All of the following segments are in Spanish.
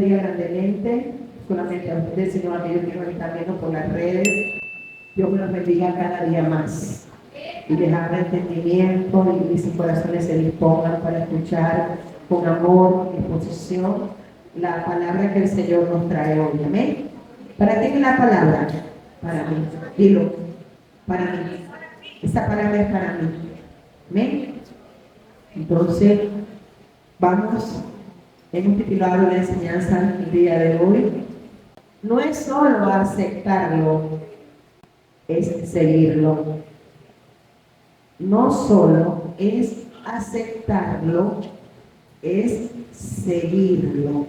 bendiga grandemente, solamente a ustedes, sino a aquellos que nos están viendo por las redes. Dios me los bendiga cada día más y les abra entendimiento y sus corazones se dispongan para escuchar con amor y disposición la palabra que el Señor nos trae hoy. Amén. ¿Para quién es la palabra? Para mí. Dilo. Para mí. Esta palabra es para mí. Amén. Entonces, vamos. Hemos titulado la enseñanza el día de hoy. No es solo aceptarlo, es seguirlo. No solo es aceptarlo, es seguirlo.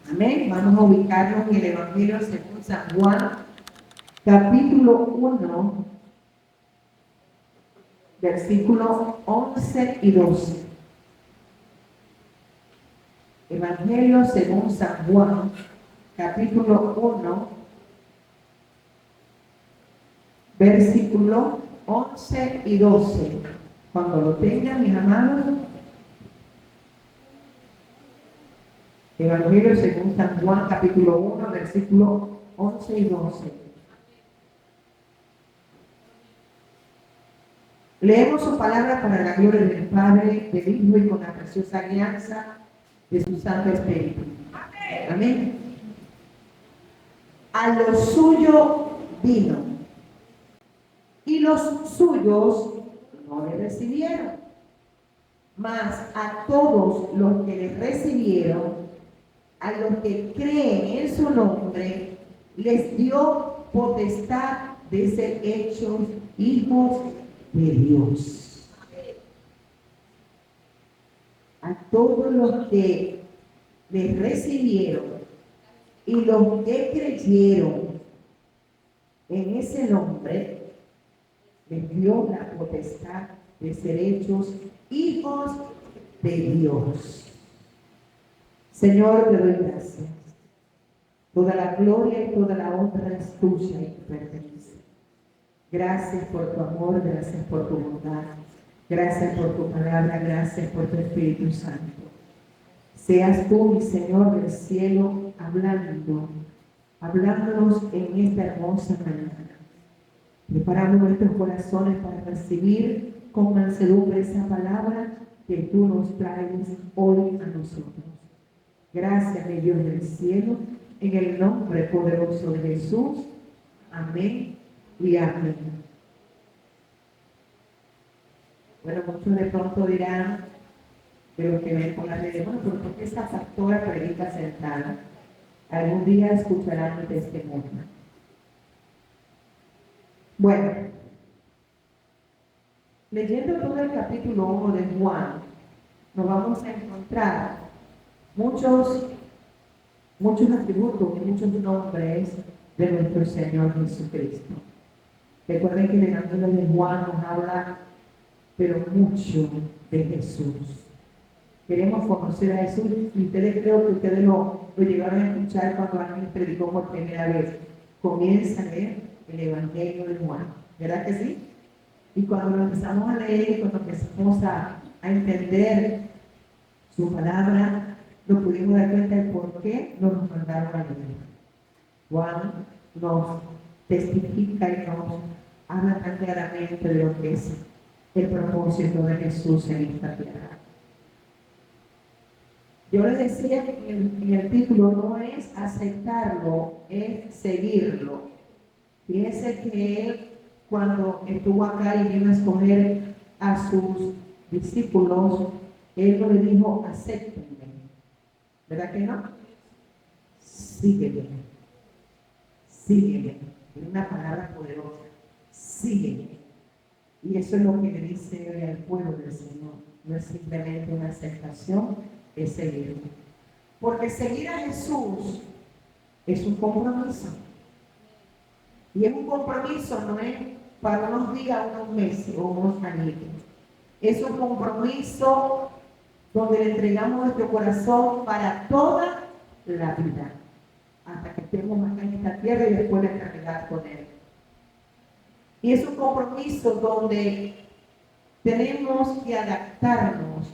Amén. Vamos a ubicarnos en el Evangelio según San Juan, capítulo 1, versículos 11 y 12. Evangelio según San Juan, capítulo 1, versículos 11 y 12. Cuando lo tengan, mis amados. Evangelio según San Juan, capítulo 1, versículos 11 y 12. Leemos su palabra para la gloria del Padre, del Hijo y con la preciosa alianza de su Santo Espíritu. Amén. A lo suyo vino, y los suyos no le recibieron. Mas a todos los que le recibieron, a los que creen en su nombre, les dio potestad de ser hechos hijos de Dios. A todos los que le recibieron y los que creyeron en ese nombre, les dio la potestad de ser hechos hijos de Dios. Señor, te doy gracias. Toda la gloria y toda la honra es tuya y te pertenece. Gracias por tu amor, gracias por tu bondad, gracias por tu palabra, gracias por tu Espíritu Santo. Seas tú, mi Señor del cielo, hablándonos en esta hermosa mañana. Preparando nuestros corazones para recibir con mansedumbre esa palabra que tú nos traes hoy a nosotros. Gracias, mi Dios del cielo, en el nombre poderoso de Jesús. Amén y amén. Bueno, muchos de pronto dirán, de los que ven por las redes, bueno, ¿por qué esta pastora predica sentada? Algún día escucharán mi testimonio. Bueno, leyendo todo el capítulo 1 de Juan, nos vamos a encontrar muchos atributos y muchos nombres de nuestro Señor Jesucristo. Recuerden que el Evangelio de Juan nos habla, pero mucho de Jesús. Queremos conocer a Jesús y ustedes creo que ustedes lo llegaron a escuchar cuando alguien predicó por primera vez. Comienza a leer el Evangelio de Juan, ¿verdad que sí? Y cuando lo empezamos a leer y cuando empezamos a entender su palabra, nos pudimos dar cuenta de por qué nos mandaron a leer. Juan nos testifica y nos habla tan claramente de lo que es el propósito de Jesús en esta tierra. Yo les decía que en el título no es aceptarlo, es seguirlo. Fíjense que él, cuando estuvo acá y vino a escoger a sus discípulos, él no le dijo, acéptenme. ¿Verdad que no? Sígueme. Sígueme. Es una palabra poderosa. Sígueme. Y eso es lo que le dice hoy al pueblo del Señor. No es simplemente una aceptación, es seguirlo. Porque seguir a Jesús es un compromiso. Y es un compromiso, no es para unos días, unos meses o unos años. Es un compromiso donde le entregamos nuestro corazón para toda la vida, hasta que estemos acá en esta tierra y después de eternidad con Él. Y es un compromiso donde tenemos que adaptarnos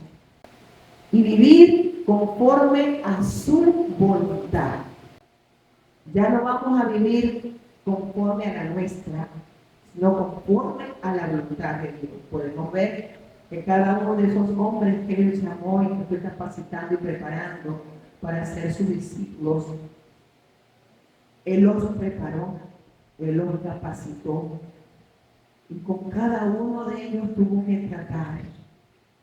y vivir conforme a su voluntad. Ya no vamos a vivir conforme a la nuestra, sino conforme a la voluntad de Dios. Podemos ver que cada uno de esos hombres que Él llamó y que fue capacitando y preparando para ser sus discípulos, Él los preparó, Él los capacitó, y con cada uno de ellos tuvo que tratar,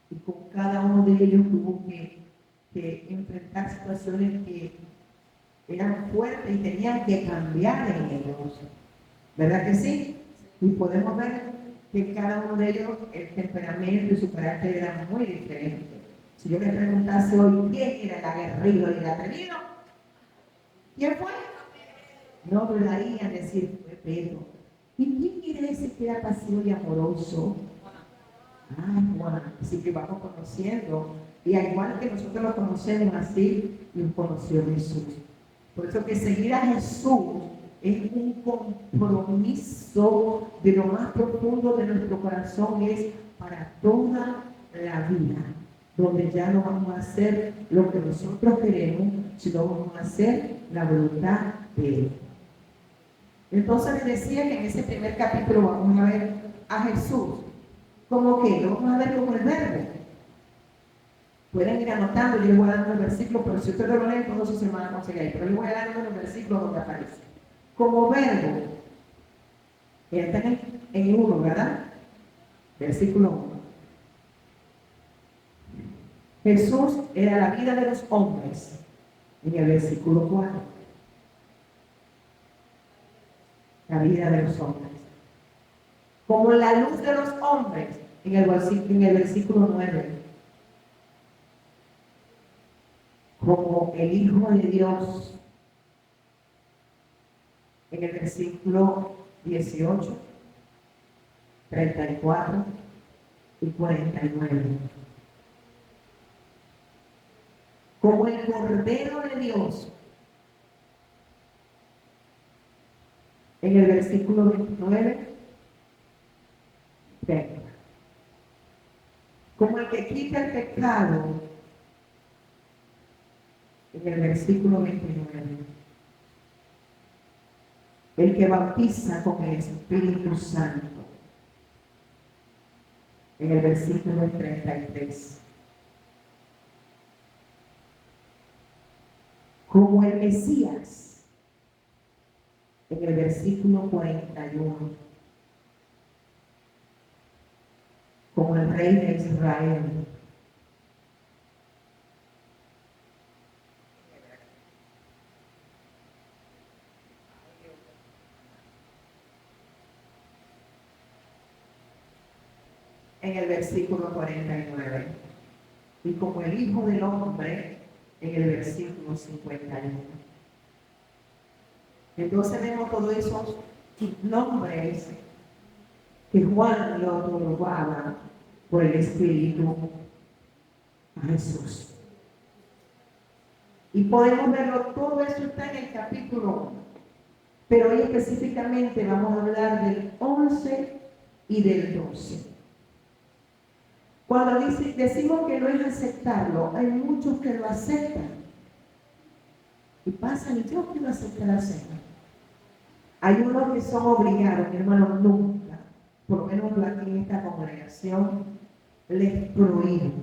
y con cada uno de ellos tuvo que enfrentar situaciones que eran fuertes y tenían que cambiar en ellos. ¿Verdad que sí? Y podemos ver que cada uno de ellos, el temperamento y su carácter eran muy diferentes. Si yo les preguntase hoy, ¿quién era el aguerrido y el atrevido? ¿Quién fue? No dudarían decir, fue Pedro. ¿Y quién quiere decir que era pasivo y amoroso? Ah, Juan. Así que vamos conociendo. Y al igual que nosotros lo conocemos así, lo conoció Jesús. Por eso que seguir a Jesús es un compromiso de lo más profundo de nuestro corazón, es para toda la vida, donde ya no vamos a hacer lo que nosotros queremos, sino vamos a hacer la voluntad de Él. Entonces les decía que en ese primer capítulo vamos a ver a Jesús como que lo vamos a ver como el verbo. Pueden ir anotando, yo les voy a dar unos versículos, pero si ustedes lo leen, todos se van a conseguir ahí. Pero les voy a dar unos versículos donde aparece. Como verbo, están en 1, ¿verdad? Versículo 1. Jesús era la vida de los hombres, en el versículo 4. La vida de los hombres. Como la luz de los hombres, en el versículo 9. Como el Hijo de Dios, en el versículo 18, 34 y 49. Como el Cordero de Dios, en el versículo 29, 30. Como el que quita el pecado, en el versículo 29. El que bautiza con el Espíritu Santo, en el versículo 33. Como el Mesías, en el versículo 41. Como el Rey de Israel. En el versículo 49. Y como el Hijo del Hombre, en el versículo 51. Entonces vemos todos esos nombres que Juan lo otorgaba por el Espíritu a Jesús. Y podemos verlo, todo eso está en el capítulo 1. Pero hoy específicamente vamos a hablar del 11 y del 12. Cuando decimos que no es aceptarlo, hay muchos que lo aceptan. Y pasan y yo quiero aceptar al Señor. Hay unos que son obligados, mi hermano, nunca, por lo menos aquí en esta congregación, les prohíbo.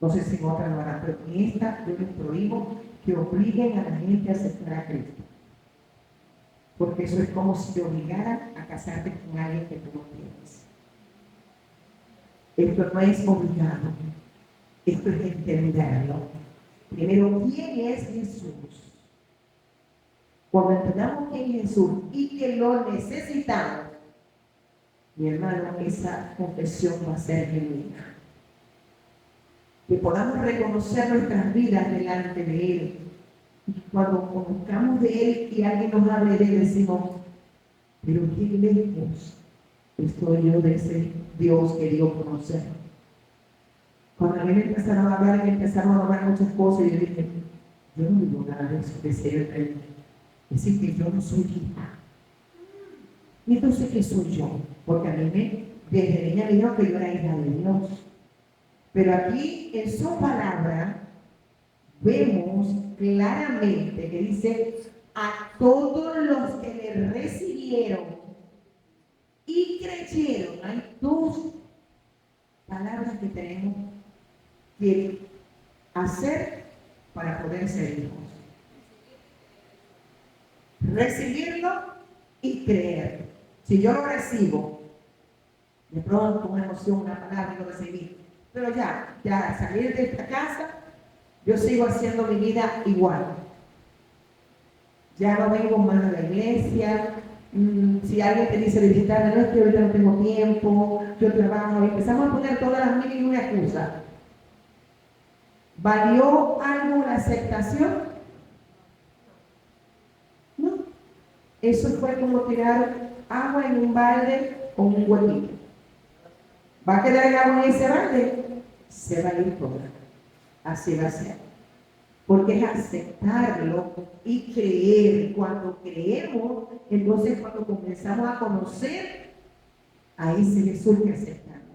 No sé si en otra lo harán, pero en esta yo les prohíbo que obliguen a la gente a aceptar a Cristo. Porque eso es como si te obligaran a casarte con alguien que tú no tienes. Esto no es obligado, esto es entenderlo. Primero, ¿quién es Jesús? Cuando entendamos quién es Jesús y que lo necesitamos, mi hermano, esa confesión va a ser genuina. Que podamos reconocer nuestras vidas delante de Él. Y cuando conozcamos de Él y alguien nos hable de Él, decimos, pero qué lejos estoy yo de ese Dios que dio a conocer. Cuando a mí me empezaron a hablar y me empezaron a hablar muchas cosas, y yo dije, yo no digo nada de eso, de ser el decir que yo no soy hija. Y entonces, ¿qué soy yo? Porque a mí desde niña me dijeron que yo era hija de Dios. Pero aquí en su palabra vemos claramente que dice a todos los que le recibieron y creyeron. Hay dos palabras que tenemos que hacer para poder ser hijos. Recibirlo y creer. Si yo lo recibo, de pronto una emoción, una palabra, y lo recibí. Pero ya salir de esta casa, yo sigo haciendo mi vida igual. Ya no vengo más a la iglesia. Si alguien te dice visitarme, no es que ahorita no tengo tiempo, yo trabajo, y empezamos a poner todas las mil y una excusas. ¿Valió algo la aceptación? No. Eso fue como tirar agua en un balde con un huequito. ¿Va a quedar el agua en ese balde? Se va a ir toda. Así va a ser. Porque es aceptarlo y creer. Cuando creemos, entonces cuando comenzamos a conocer, ahí se le surge aceptarlo.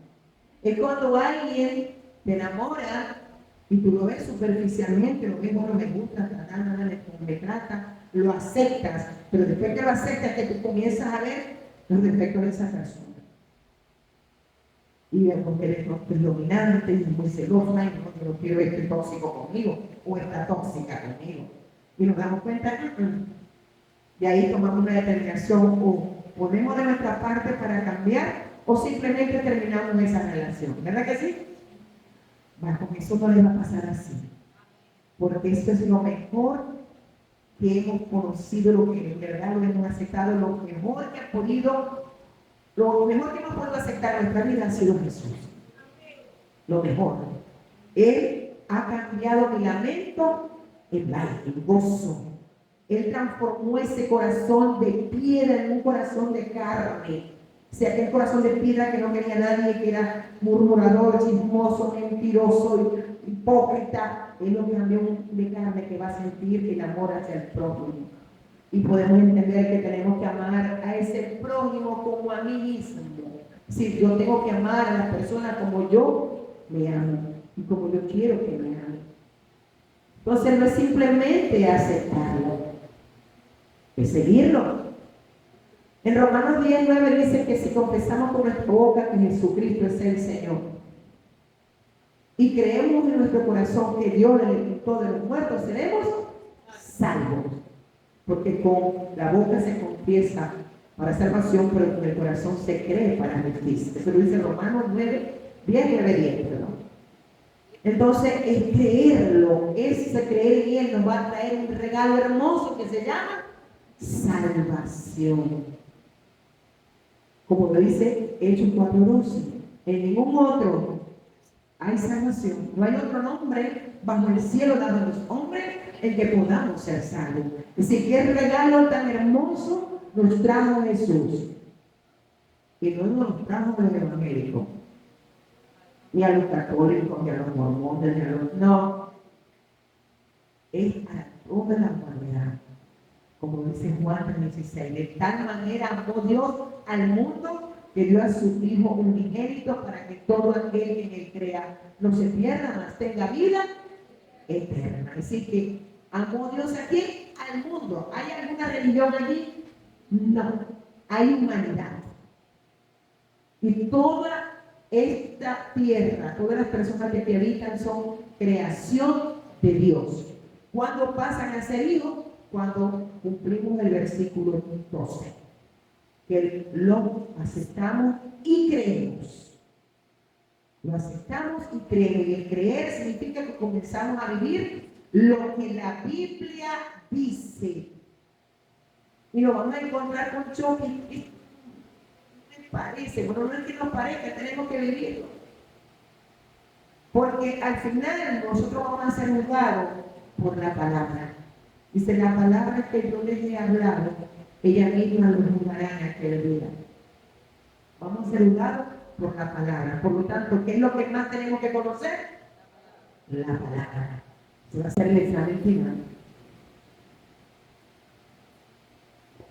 Es cuando alguien te enamora y tú lo ves superficialmente, lo ves, bueno, me gusta, me trata, lo aceptas, pero después que lo aceptas, que tú comienzas a ver los defectos de esa persona. Y vemos que él es dominante, y es muy celosa, y no quiero este tóxico conmigo, o esta tóxica conmigo. Y nos damos cuenta, y ahí tomamos una determinación, o ponemos de nuestra parte para cambiar, o simplemente terminamos esa relación. ¿Verdad que sí? Con eso no le va a pasar así. Porque esto es lo mejor que hemos conocido, lo que en verdad lo hemos aceptado, lo mejor que hemos podido aceptar en nuestra vida ha sido Jesús. Lo mejor. Él ha cambiado mi lamento en baile, en gozo. Él transformó ese corazón de piedra en un corazón de carne. O sea, aquel corazón de piedra que no quería a nadie, que era murmurador, chismoso, mentiroso, hipócrita. Él lo cambió de carne que va a sentir el amor hacia el prójimo. Y podemos entender que tenemos que amar a ese prójimo como a mí mismo. Si yo tengo que amar a la persona como yo me amo y como yo quiero que me ame. Entonces no es simplemente aceptarlo, es seguirlo. En Romanos 10:9 dice que si confesamos con nuestra boca que Jesucristo es el Señor y creemos en nuestro corazón que Dios le levantó de los muertos, seremos salvos. Porque con la boca se confiesa para salvación, pero con el corazón se cree para justicia. Eso lo dice Romanos 10:10. Entonces, es creerlo, ese creer en Él nos va a traer un regalo hermoso que se llama salvación. Como lo dice Hechos 4:12, en ningún otro hay salvación. No hay otro nombre bajo el cielo dado a los hombres en que podamos ser salvos. Es decir, qué regalo tan hermoso nos trajo Jesús. Y no nos trajo a los evangélicos, ni a los católicos, ni a los mormones, ni a los... No. Es a toda la humanidad. Como dice Juan 3:16, de tal manera amó Dios al mundo que dio a su Hijo unigénito para que todo aquel que en él crea no se pierda, mas tenga vida eterna. Así que amó Dios a quién? Al mundo. ¿Hay alguna religión allí? No. Hay humanidad. Y toda esta tierra, todas las personas que te habitan son creación de Dios. ¿Cuándo pasan a ser hijos? Cuando cumplimos el versículo 12. Que lo aceptamos y creemos. Lo aceptamos y creemos. Y el creer significa que comenzamos a vivir lo que la Biblia dice. Y lo vamos a encontrar con choque. ¿Qué parece? Bueno, no es que nos parezca, tenemos que vivirlo. Porque al final nosotros vamos a ser juzgados por la palabra. Dice, la palabra que yo les he hablado, ella misma los juzgará en aquel día. Vamos a ser juzgados por la palabra. Por lo tanto, ¿qué es lo que más tenemos que conocer? La palabra. Se va a hacer el examen final.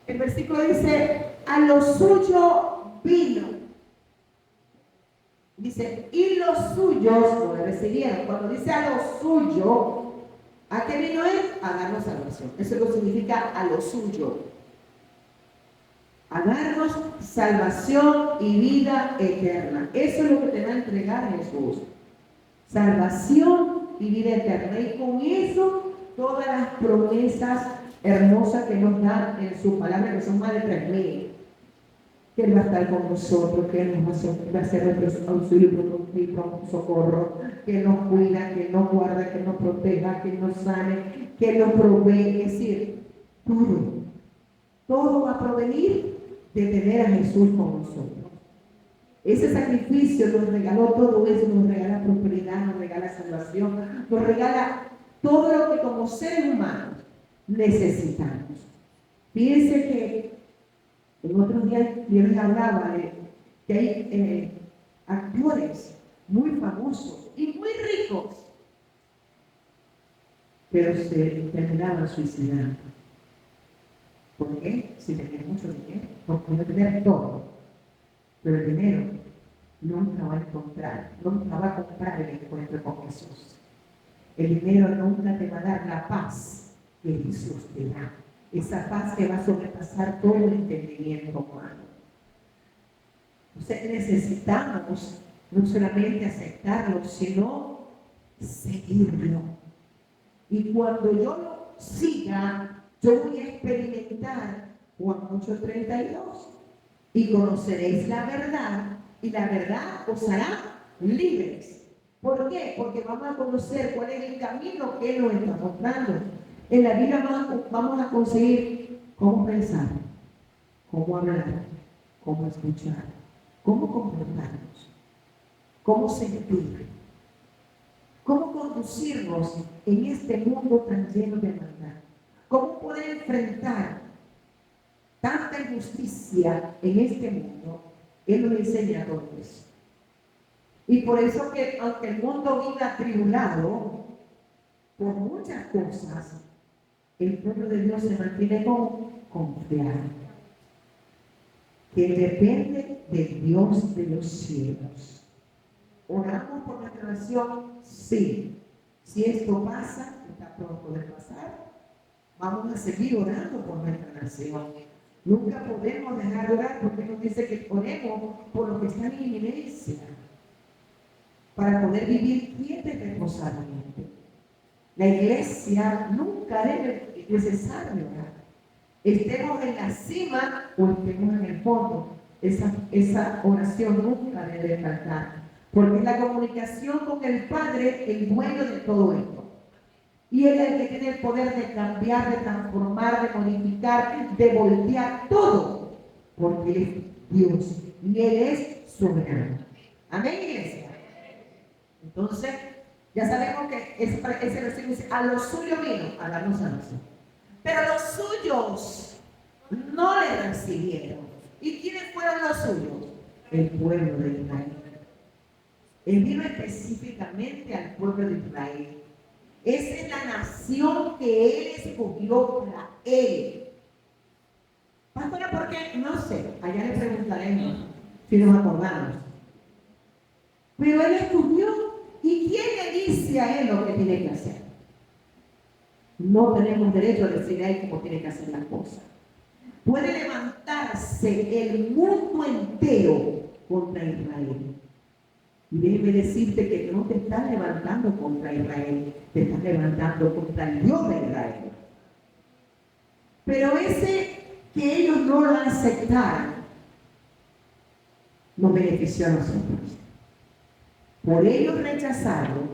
El versículo dice, a lo suyo vino. Dice, y los suyos no le recibieron. Cuando dice a lo suyo, ¿a qué vino él? A darnos salvación. Eso lo significa a lo suyo. A darnos salvación y vida eterna. Eso es lo que te va a entregar Jesús. Salvación y vida eterna. Y con eso, todas las promesas hermosas que nos da en su palabra, que son más de 3.000. Que Él va a estar con nosotros, que Él nos va a hacer nuestro auxilio y socorro, que nos cuida, que nos guarda, que nos proteja, que nos sane, que nos provee. Es decir, todo va a provenir de tener a Jesús con nosotros. Ese sacrificio nos regaló todo eso, nos regala prosperidad, nos regala salvación, nos regala todo lo que como seres humanos necesitamos. Fíjense que en otros días yo les hablaba de que hay actores muy famosos y muy ricos, pero se terminaban suicidando. ¿Por qué? Si tenían mucho dinero, porque no tener todo, pero el dinero nunca va a encontrar, nunca va a comprar el encuentro con Jesús. El dinero nunca te va a dar la paz que Jesús te da. Esa paz que va a sobrepasar todo el entendimiento humano. Entonces necesitamos no solamente aceptarlo, sino seguirlo. Y cuando yo lo siga, yo voy a experimentar Juan 8:32. Y conoceréis la verdad, y la verdad os hará libres. ¿Por qué? Porque vamos a conocer cuál es el camino que Él nos está mostrando. En la Biblia vamos a conseguir cómo pensar, cómo hablar, cómo escuchar, cómo comportarnos, cómo sentir, cómo conducirnos en este mundo tan lleno de maldad, cómo poder enfrentar tanta injusticia en este mundo. Él nos enseña todo eso. Y por eso que aunque el mundo vive atribulado por muchas cosas, el pueblo de Dios se mantiene confiado, que depende del Dios de los cielos. ¿Oramos por nuestra nación? Sí. Si esto pasa, está pronto de pasar, vamos a seguir orando por nuestra nación. Nunca podemos dejar de orar, porque nos dice que oremos por lo que está en inminencia, para poder vivir quietos y reposadamente. La iglesia nunca debe necesario orar. Estemos en la cima o estemos en el fondo, esa oración nunca debe faltar, porque es la comunicación con el Padre el dueño de todo esto. Y Él es el que tiene el poder de cambiar, de transformar, de modificar, de voltear todo, porque Él es Dios y Él es soberano. Amén, iglesia. Entonces, ya sabemos que ese versículo dice, a los suyos vino a darnos salvación. Pero los suyos no le recibieron. ¿Y quiénes fueron los suyos? El pueblo de Israel. Él vino específicamente al pueblo de Israel. Esa es la nación que Él escogió para Él. Pastora, ¿por qué? No sé. Allá le preguntaremos si nos acordamos. Pero Él escogió. ¿Y quién le dice a Él lo que tiene que hacer? No tenemos derecho a decirle a Él cómo tiene que hacer las cosas. Puede levantarse el mundo entero contra Israel. Y déjeme decirte que no te estás levantando contra Israel, te estás levantando contra el Dios de Israel. Pero ese que ellos no lo aceptaron, nos benefició a nosotros. Por ellos rechazaron,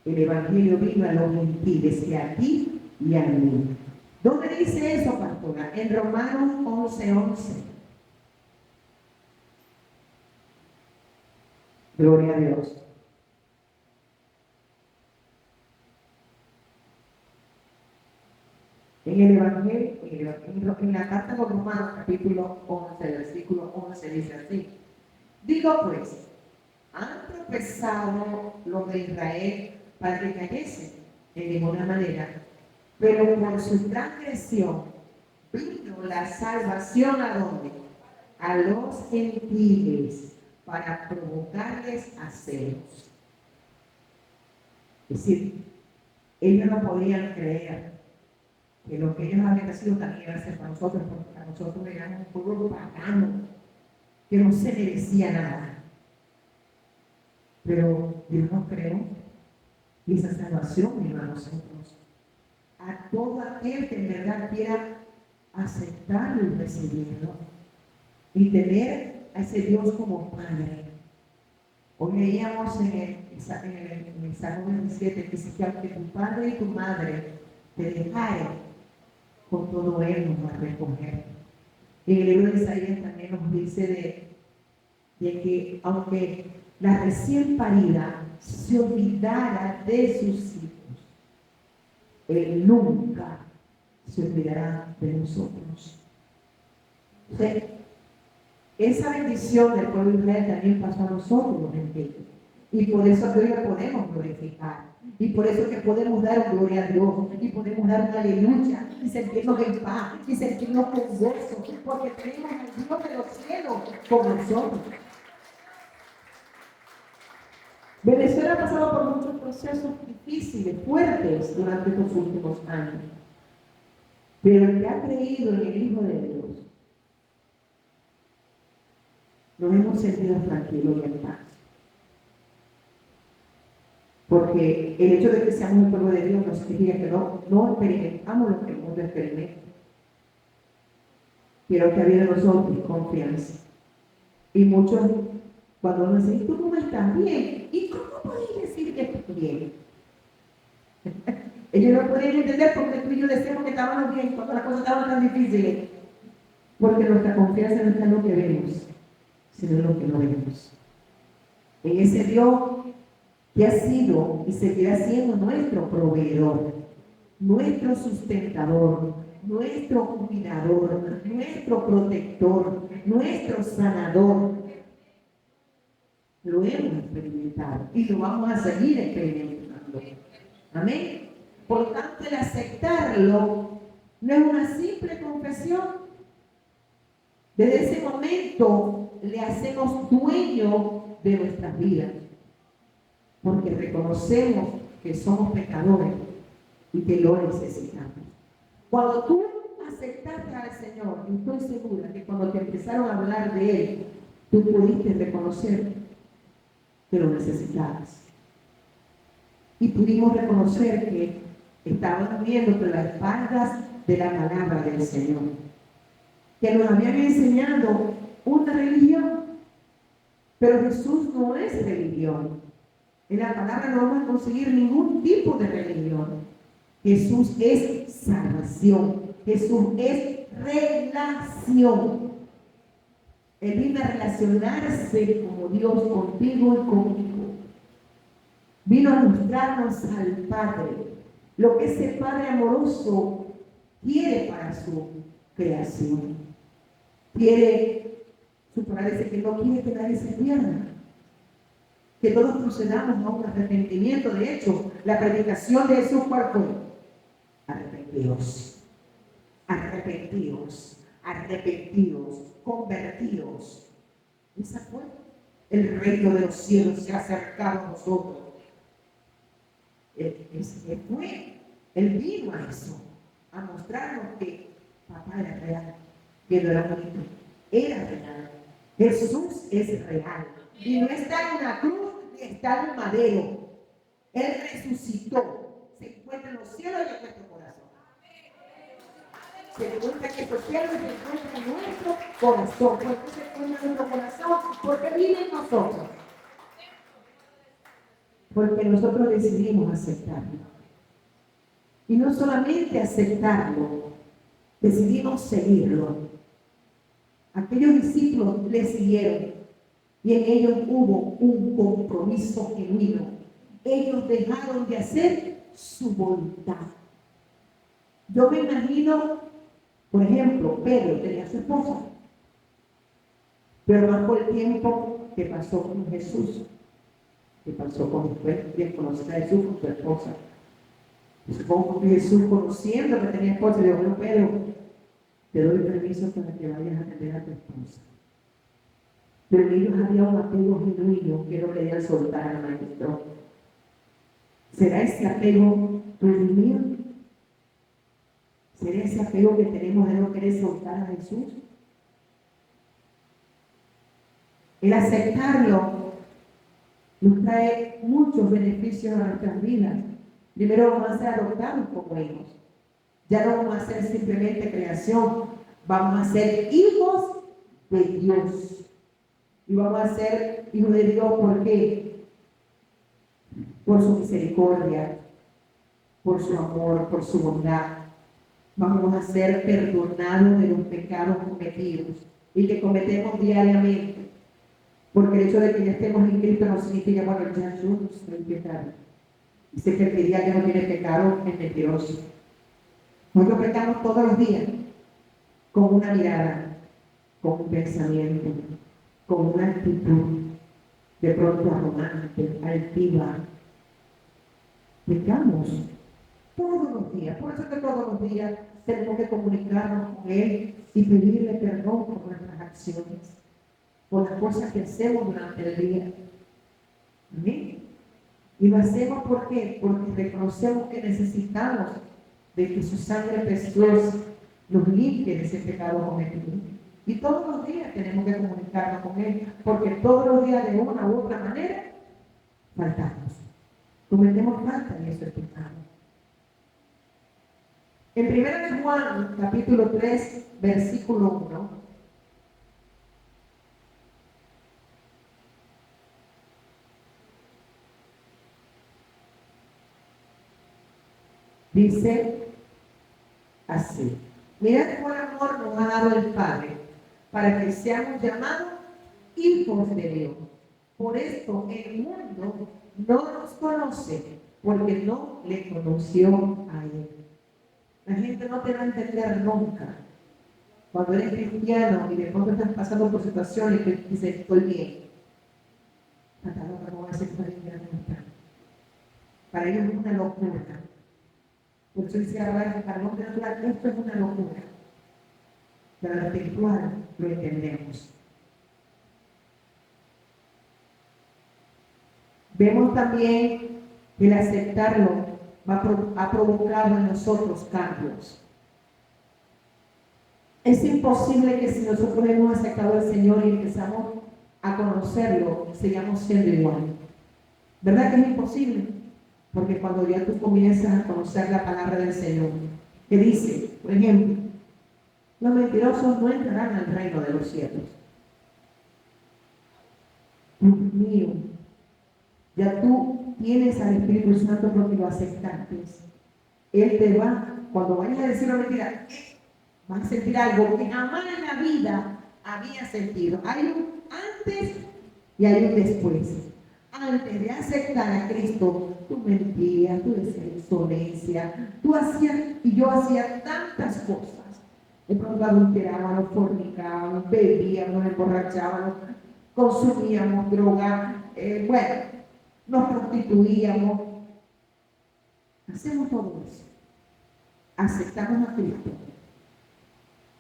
el Evangelio vino a los gentiles, que a ti y a mí. ¿Dónde dice eso, pastora? En Romanos 11:11. Gloria a Dios. En el Evangelio, en la carta de los Romanos, capítulo 11, versículo 11, dice así: digo pues, ¿han tropezado los de Israel para que cayesen? En ninguna manera. Pero por su transgresión vino la salvación, ¿a dónde? A los gentiles, para provocarles a celos. Es decir, ellos no podían creer que lo que ellos habían sido también iba a ser para nosotros, porque para nosotros éramos un pueblo pagano, que no se merecía nada. Pero Dios nos creó y esa salvación vino a nosotros. A todo aquel que en verdad quiera aceptarlo y recibirlo y tener a ese Dios como Padre. Hoy leíamos en el Salmo 27 que si que aunque tu padre y tu madre te dejaren, con todo él nos va a recoger. En el libro de Isaías también nos dice de que aunque la recién parida se olvidara de sus hijos, él nunca se olvidará de nosotros. O sea, esa bendición del pueblo de Israel también pasó a nosotros los gentiles. Y por eso que hoy la podemos glorificar. Y por eso que podemos dar gloria a Dios. Y podemos dar una aleluya. Y sentirnos en paz. Y sentirnos con gozo. Porque tenemos al Dios de los cielos con nosotros. Venezuela ha pasado por muchos procesos difíciles, fuertes durante estos últimos años. Pero el que ha creído en el Hijo de Dios, nos hemos sentido tranquilos y en paz. Porque el hecho de que seamos un pueblo de Dios no significa que no experimentamos lo que el mundo experimenta. Quiero que había de nosotros confianza. Y muchos, cuando nos dicen, ¿tú cómo estás? Bien. ¿Y cómo podéis decir que estoy bien? Ellos no podían entender porque tú y yo decíamos que estábamos bien cuando las cosas estaban tan difíciles. Porque nuestra confianza no está en lo que vemos, sino en lo que no vemos. En ese Dios que ha sido y seguirá siendo nuestro proveedor, nuestro sustentador, nuestro cuidador, nuestro protector, nuestro sanador. Lo hemos experimentado y lo vamos a seguir experimentando. Amén. Por tanto, el aceptarlo no es una simple confesión. Desde ese momento le hacemos dueño de nuestras vidas. Porque reconocemos que somos pecadores y que lo necesitamos. Cuando tú aceptaste al Señor, estoy segura que cuando te empezaron a hablar de Él, tú pudiste reconocer que lo necesitabas. Y pudimos reconocer que estábamos viendo por las espaldas de la palabra del Señor. Que nos habían enseñado una religión, pero Jesús no es religión. En la palabra no vamos a conseguir ningún tipo de religión. Jesús es salvación. Jesús es relación. Él vino a relacionarse como Dios contigo y conmigo. Vino a mostrarnos al Padre. Lo que ese Padre amoroso quiere para su creación. Su palabra dice que no quiere que nadie se pierda. Que todos procedamos a un arrepentimiento. De hecho, la predicación de Jesús, ¿cuál fue? Arrepentidos, arrepentidos, arrepentidos, convertidos. Esa fue. El reino de los cielos se ha acercado a nosotros. Él vino a eso, a mostrarnos que papá era real, que no era bonito, era real. Jesús es real. Y no está en una cruz ni está en un madero. Él resucitó. Se encuentra en los cielos y en nuestro corazón. Se encuentra en estos cielos y se encuentra en nuestro corazón. ¿Por qué se encuentra en nuestro corazón? Porque vive en nosotros. Porque nosotros decidimos aceptarlo. Y no solamente aceptarlo, decidimos seguirlo. Aquellos discípulos le siguieron. Y en ellos hubo un compromiso genuino. Ellos dejaron de hacer su voluntad. Yo me imagino, por ejemplo, Pedro tenía a su esposa, pero bajo el tiempo que pasó con Jesús, que pasó con conocer a Jesús con su esposa. Y supongo que Jesús, conociendo que tenía esposa, le dijo: bueno, Pedro, te doy permiso para que vayas a atender a tu esposa. pero en ellos había un apego genuino que no querían soltar al Maestro. ¿Será ese apego tuyo y mío? ¿Será ese apego que tenemos de no querer soltar a Jesús? El aceptarlo nos trae muchos beneficios a nuestras vidas. Primero vamos a ser adoptados como hijos. Ya no vamos a ser simplemente creación, vamos a ser hijos de Dios. Y vamos a ser hijos de Dios, ¿por qué? Por su misericordia, por su amor, por su bondad. Vamos a ser perdonados de los pecados cometidos y que cometemos diariamente. Porque el hecho de que ya estemos en Cristo no significa, bueno, ya yo no soy pecado. Dice que el que diga que no tiene pecado es mentiroso. Nosotros pecamos todos los días, con una mirada, con un pensamiento, con una actitud, de pronto arrogante, altiva. Pecamos todos los días. Por eso que todos los días tenemos que comunicarnos con Él y pedirle perdón por nuestras acciones, por las cosas que hacemos durante el día. Amén. Y lo hacemos ¿por qué? Porque reconocemos que necesitamos de que su sangre preciosa nos limpie de ese pecado cometido. Y todos los días tenemos que comunicarnos con Él, porque todos los días de una u otra manera faltamos. Cometemos falta y eso es pecado. En 1 Juan, capítulo 3, versículo 1, dice así: mirad cuál amor nos ha dado el Padre, para que seamos llamados hijos de Dios. Por esto el mundo no nos conoce, porque no le conoció a Él. La gente no te va a entender nunca. Cuando eres cristiano y de pronto estás pasando por situaciones que dices, estoy bien. Para ellos es una locura. Por eso dice ahora, para el hombre natural, esto es una locura. Pero lo espiritual lo entendemos. Vemos también que el aceptarlo ha provocado en nosotros cambios. Es imposible que si nosotros hemos aceptado al Señor y empezamos a conocerlo, sigamos siendo igual. ¿Verdad que es imposible? Porque cuando ya tú comienzas a conocer la palabra del Señor, que dice, por ejemplo, los mentirosos no entrarán al reino de los cielos. Dios mío, ya tú tienes al Espíritu Santo porque lo aceptaste. Él te va, cuando vayas a decir una mentira, vas a sentir algo que jamás en la vida había sentido. Hay un antes y hay un después. Antes de aceptar a Cristo, tú mentías, tú decías insolencia, tú hacías y yo hacía tantas cosas. De pronto adulterábamos, fornicábamos, bebíamos, nos emborrachábamos, consumíamos droga, nos prostituíamos. Hacemos todo eso. Aceptamos a Cristo.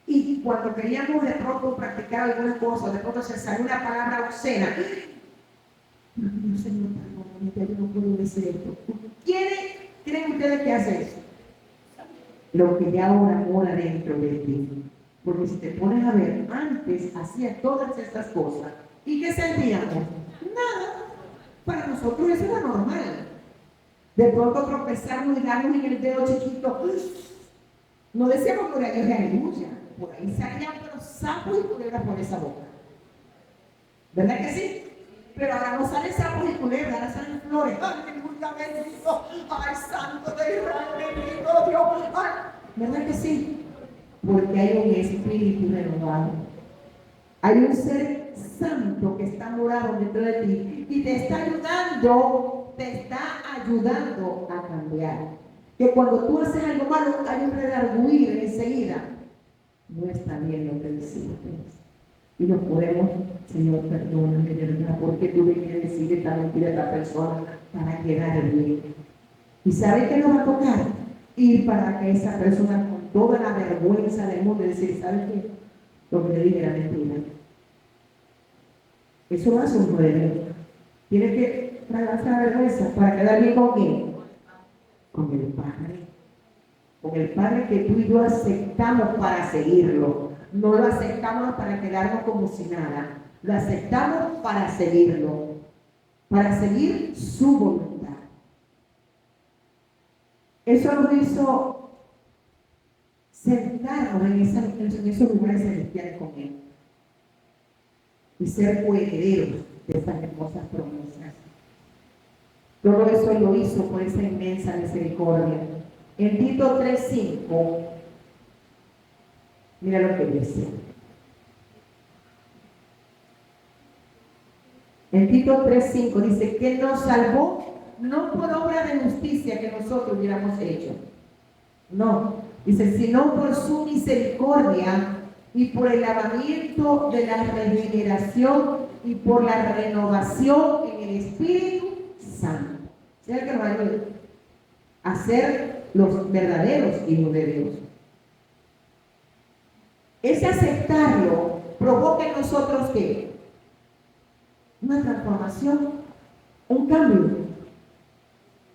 Y cuando queríamos de pronto practicar alguna cosa, de pronto se salió una palabra obscena. No, Señor, perdóname, yo no puedo decir esto. ¿Quiénes creen ustedes que hace eso? Lo que ya ahora mora dentro de ti. Porque si te pones a ver, antes hacía todas estas cosas. ¿Y qué sentíamos? Nada. Para nosotros eso era normal. De pronto tropezamos y darnos en el dedo chiquito. No decíamos gloria a Dios y aleluya. Por ahí salían los sapos y culebras por esa boca. ¿Verdad que sí? Pero ahora no salen sapos y culebras, ahora salen flores. ¡Aleluya, bendito! ¡Ay, santo de Israel, bendito Dios! ¡Ay! ¿Verdad que sí? Porque hay un espíritu renovado. Hay un ser santo que está morado dentro de ti y te está ayudando a cambiar. Que cuando tú haces algo malo, hay un redarguir enseguida. No está bien lo que hiciste. Y nos podemos, Señor, perdóname, de verdad, porque tuve que decir esta mentira a esta persona para quedar bien. ¿Y sabe qué nos va a tocar? Ir para que esa persona, con toda la vergüenza del mundo, decir, ¿sabe qué? Lo que le dije era mentira. Eso lo hace un hijo de Dios. Tiene que tragarse la vergüenza para quedar bien con quién. Con el Padre. Con el Padre que tú y yo aceptamos para seguirlo. No lo aceptamos para quedarnos como si nada. Lo aceptamos para seguirlo. Para seguir su voluntad. Eso nos hizo sentarnos en esos lugares celestiales con Él. Y ser coherederos de esas hermosas promesas. Todo eso lo hizo por esa inmensa misericordia. En Tito 3:5, mira lo que dice. En Tito 3:5 dice que nos salvó no por obra de justicia que nosotros hubiéramos hecho. No, dice, sino por su misericordia y por el lavamiento de la regeneración y por la renovación en el Espíritu Santo. ¿Sí? Que nos ayude a ser los verdaderos hijos de Dios. Ese aceptarlo provoca en nosotros ¿qué? Una transformación, un cambio.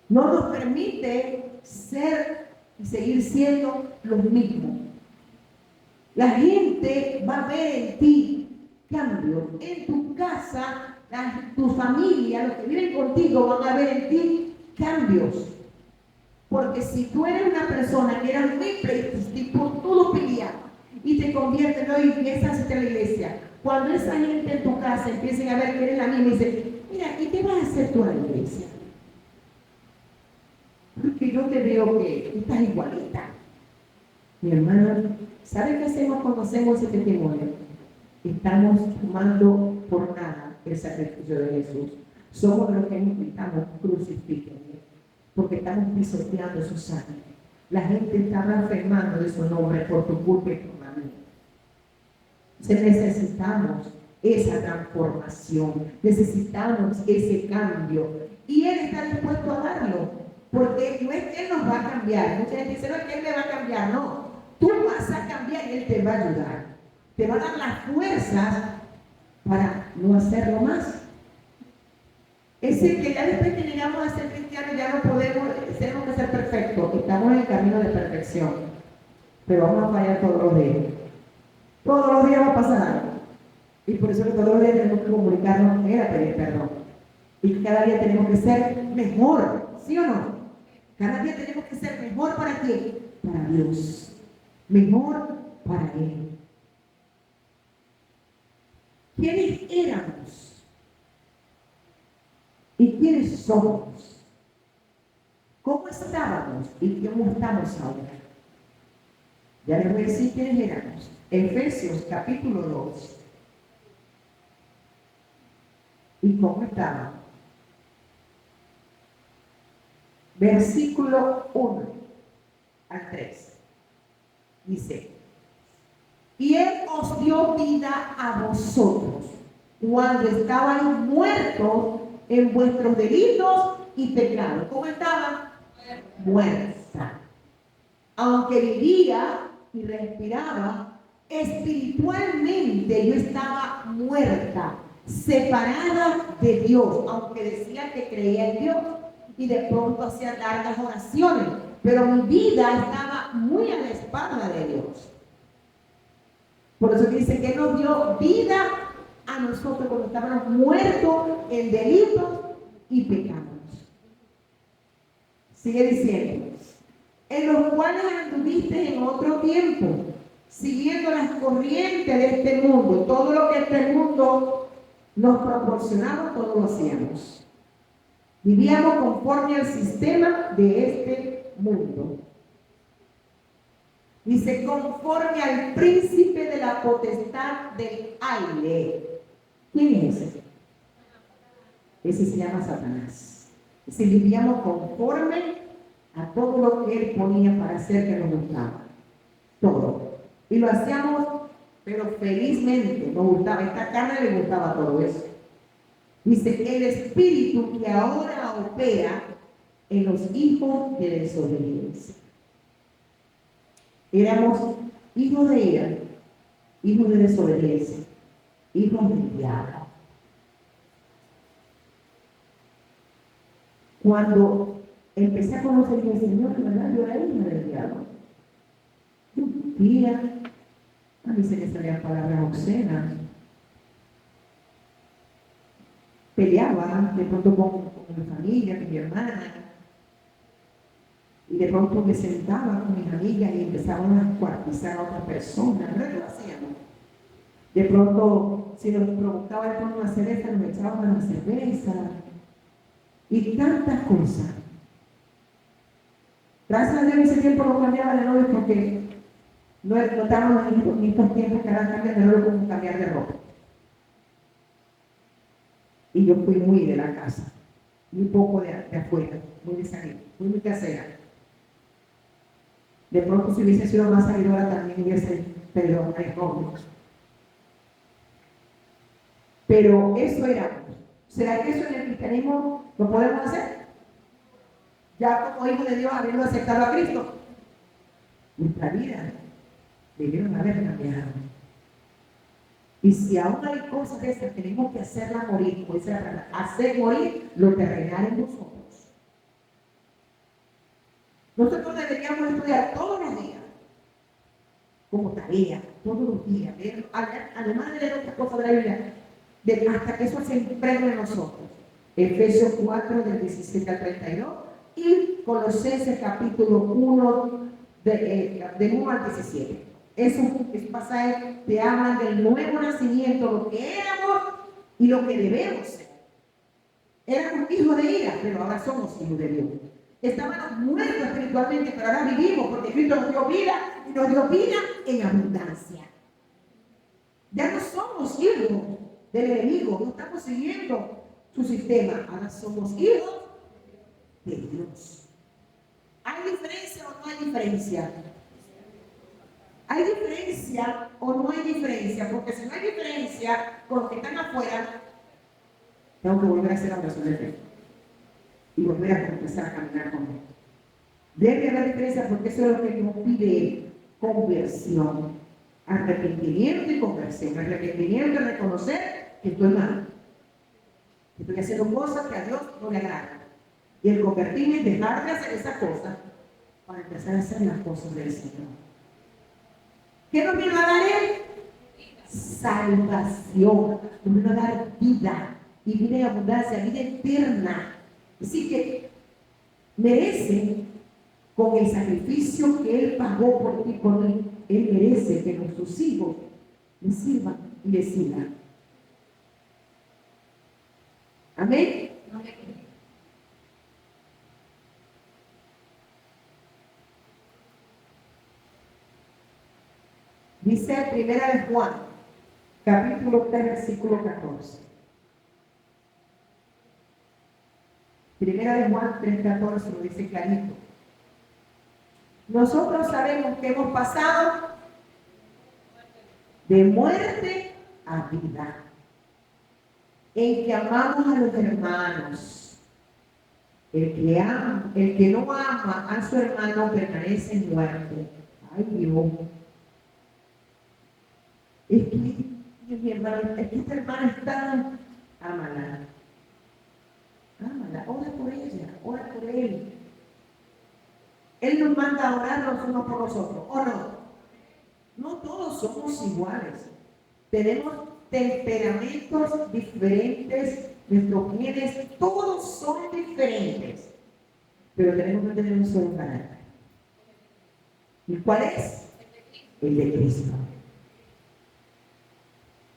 No nos permite ser y seguir siendo los mismos. La gente va a ver en ti cambios. En tu casa, tu familia, los que viven contigo van a ver en ti cambios. Porque si tú eres una persona que era muy pleitista y por todo peleaba y te conviertes ¿no? y empiezas a asistir a la iglesia, cuando esa gente en tu casa empiecen a ver que eres la misma y dicen, mira, ¿y qué vas a hacer tú a la iglesia? Porque yo te veo que estás igualita. Mi hermana, ¿sabe qué hacemos cuando hacemos ese testimonio? Estamos tomando por nada el sacrificio de Jesús. Somos los que estamos crucificados, porque estamos pisoteando su sangre. La gente está blasfemando de su nombre por tu culpa y por la mía. Necesitamos esa transformación, necesitamos ese cambio. Y Él está dispuesto a darlo. Porque no es que Él nos va a cambiar. Mucha gente dice, no es que Él me va a cambiar. No, tú vas a cambiar y Él te va a ayudar. Te va a dar las fuerzas para no hacerlo más. Es decir, que ya después que llegamos a ser cristianos ya no podemos, tenemos que ser perfectos. Estamos en el camino de perfección. Pero vamos a fallar todos los días. Todos los días va a pasar algo. Y por eso que todos los días tenemos que comunicarnos en a pedir perdón. Y cada día tenemos que ser mejor. ¿Sí o no? Cada día tenemos que ser mejor para quién? Para Dios. Mejor para Él. ¿Quiénes éramos? ¿Y quiénes somos? ¿Cómo estábamos y cómo estamos ahora? Ya les voy a decir quiénes éramos. Efesios capítulo 2. ¿Y cómo estábamos? Versículo 1 al 3. Dice, y Él os dio vida a vosotros cuando estabais muertos en vuestros delitos y pecados. ¿Cómo estaban? Muerta. Aunque vivía y respiraba, espiritualmente yo estaba muerta, separada de Dios, aunque decía que creía en Dios y de pronto hacía largas oraciones, pero mi vida estaba muy a la espalda de Dios. Por eso dice que nos dio vida a nosotros cuando estábamos muertos en delitos y pecados. Sigue diciendo, en los cuales anduviste en otro tiempo, siguiendo las corrientes de este mundo. Todo lo que este mundo nos proporcionaba, todo lo hacíamos. Vivíamos conforme al sistema de este mundo. Dice, conforme al príncipe de la potestad del aire. ¿Quién es ese? Ese se llama Satanás. Si vivíamos conforme a todo lo que él ponía para hacer que nos gustaba. Todo. Y lo hacíamos, pero felizmente nos gustaba. Esta carne le gustaba todo eso. Dice, el espíritu que ahora opera en los hijos de desobediencia. Éramos hijos de ira, hijos de desobediencia, hijos del diablo. cuando empecé a conocer al Señor, de verdad, yo era hija del diablo. Yo mentía, a mí se me salían palabras obscenas. Peleaba de pronto con mi familia, con mi hermana, y de pronto me sentaba con mis amigas y empezaban a cuartizar a otra persona. ¿No es que lo hacíamos? De pronto, si nos provocaba de pronto una cerveza, nos echaban una cerveza y tantas cosas. Gracias a Dios en ese tiempo no cambiaba de novio porque no estábamos en estos tiempos que ahora cambian de novio como cambiar de ropa. Y yo fui muy de la casa, muy poco de afuera, muy de salir, muy casera. De pronto si hubiese sido más salidora también hubiese perdón, hay novios. Pero eso era. ¿Será que eso en el cristianismo lo podemos hacer? Ya como hijos de Dios, habiendo aceptado a Cristo. Nuestra vida debieron haber cambiado. Y si aún hay cosas de esas, tenemos que hacerlas morir, como dice la palabra, hacer morir lo terrenal en nosotros. Nosotros deberíamos estudiar todos los días, como tarea, todos los días, además de leer otras cosas de la Biblia, hasta que eso se impregne en nosotros. Efesios 4, del 17 al 32, y Colosenses capítulo 1, del 1 al 17. Esos pasajes te hablan del nuevo nacimiento, lo que éramos y lo que debemos ser. Éramos hijos de ira, pero ahora somos hijos de Dios. Estábamos muertos espiritualmente, pero ahora vivimos porque Cristo nos dio vida y nos dio vida en abundancia. Ya no somos hijos del enemigo, no estamos siguiendo su sistema, ahora somos hijos de Dios. ¿Hay diferencia o no hay diferencia? ¿Hay diferencia o no hay diferencia? Porque si no hay diferencia con los que están afuera, tengo que volver a hacer la oración de fe y volver a empezar a caminar con él. Debe haber diferencia porque eso es lo que nos pide conversión, arrepentimiento y conversión. Arrepentimiento es reconocer que estoy mal, que estoy haciendo cosas que a Dios no le agradan. Y el convertirme es dejar de hacer esas cosas para empezar a hacer las cosas del Señor. ¿Qué nos vino a dar Él? Salvación. Nos vino a dar vida. Y vida en abundancia, vida eterna. Así que merece, con el sacrificio que Él pagó por ti y por mí, Él merece que nuestros hijos le sirvan y le sigan. Amén. Amén. Dice Primera de Juan, capítulo 3, versículo 14. Primera de Juan 3, 14 lo dice clarito. Nosotros sabemos que hemos pasado de muerte a vida, en que amamos a los hermanos. El que no ama a su hermano permanece en muerte. Ay, Dios. Es que, mi hermano, es que esta hermana está, ámala. Ámala, ora por ella, ora por él. Él nos manda a orar los unos por los otros, ¿o no? No todos somos iguales. Tenemos temperamentos diferentes, nuestros genes, todos son diferentes. Pero tenemos que tener un solo carácter. ¿Y cuál es? El de Cristo.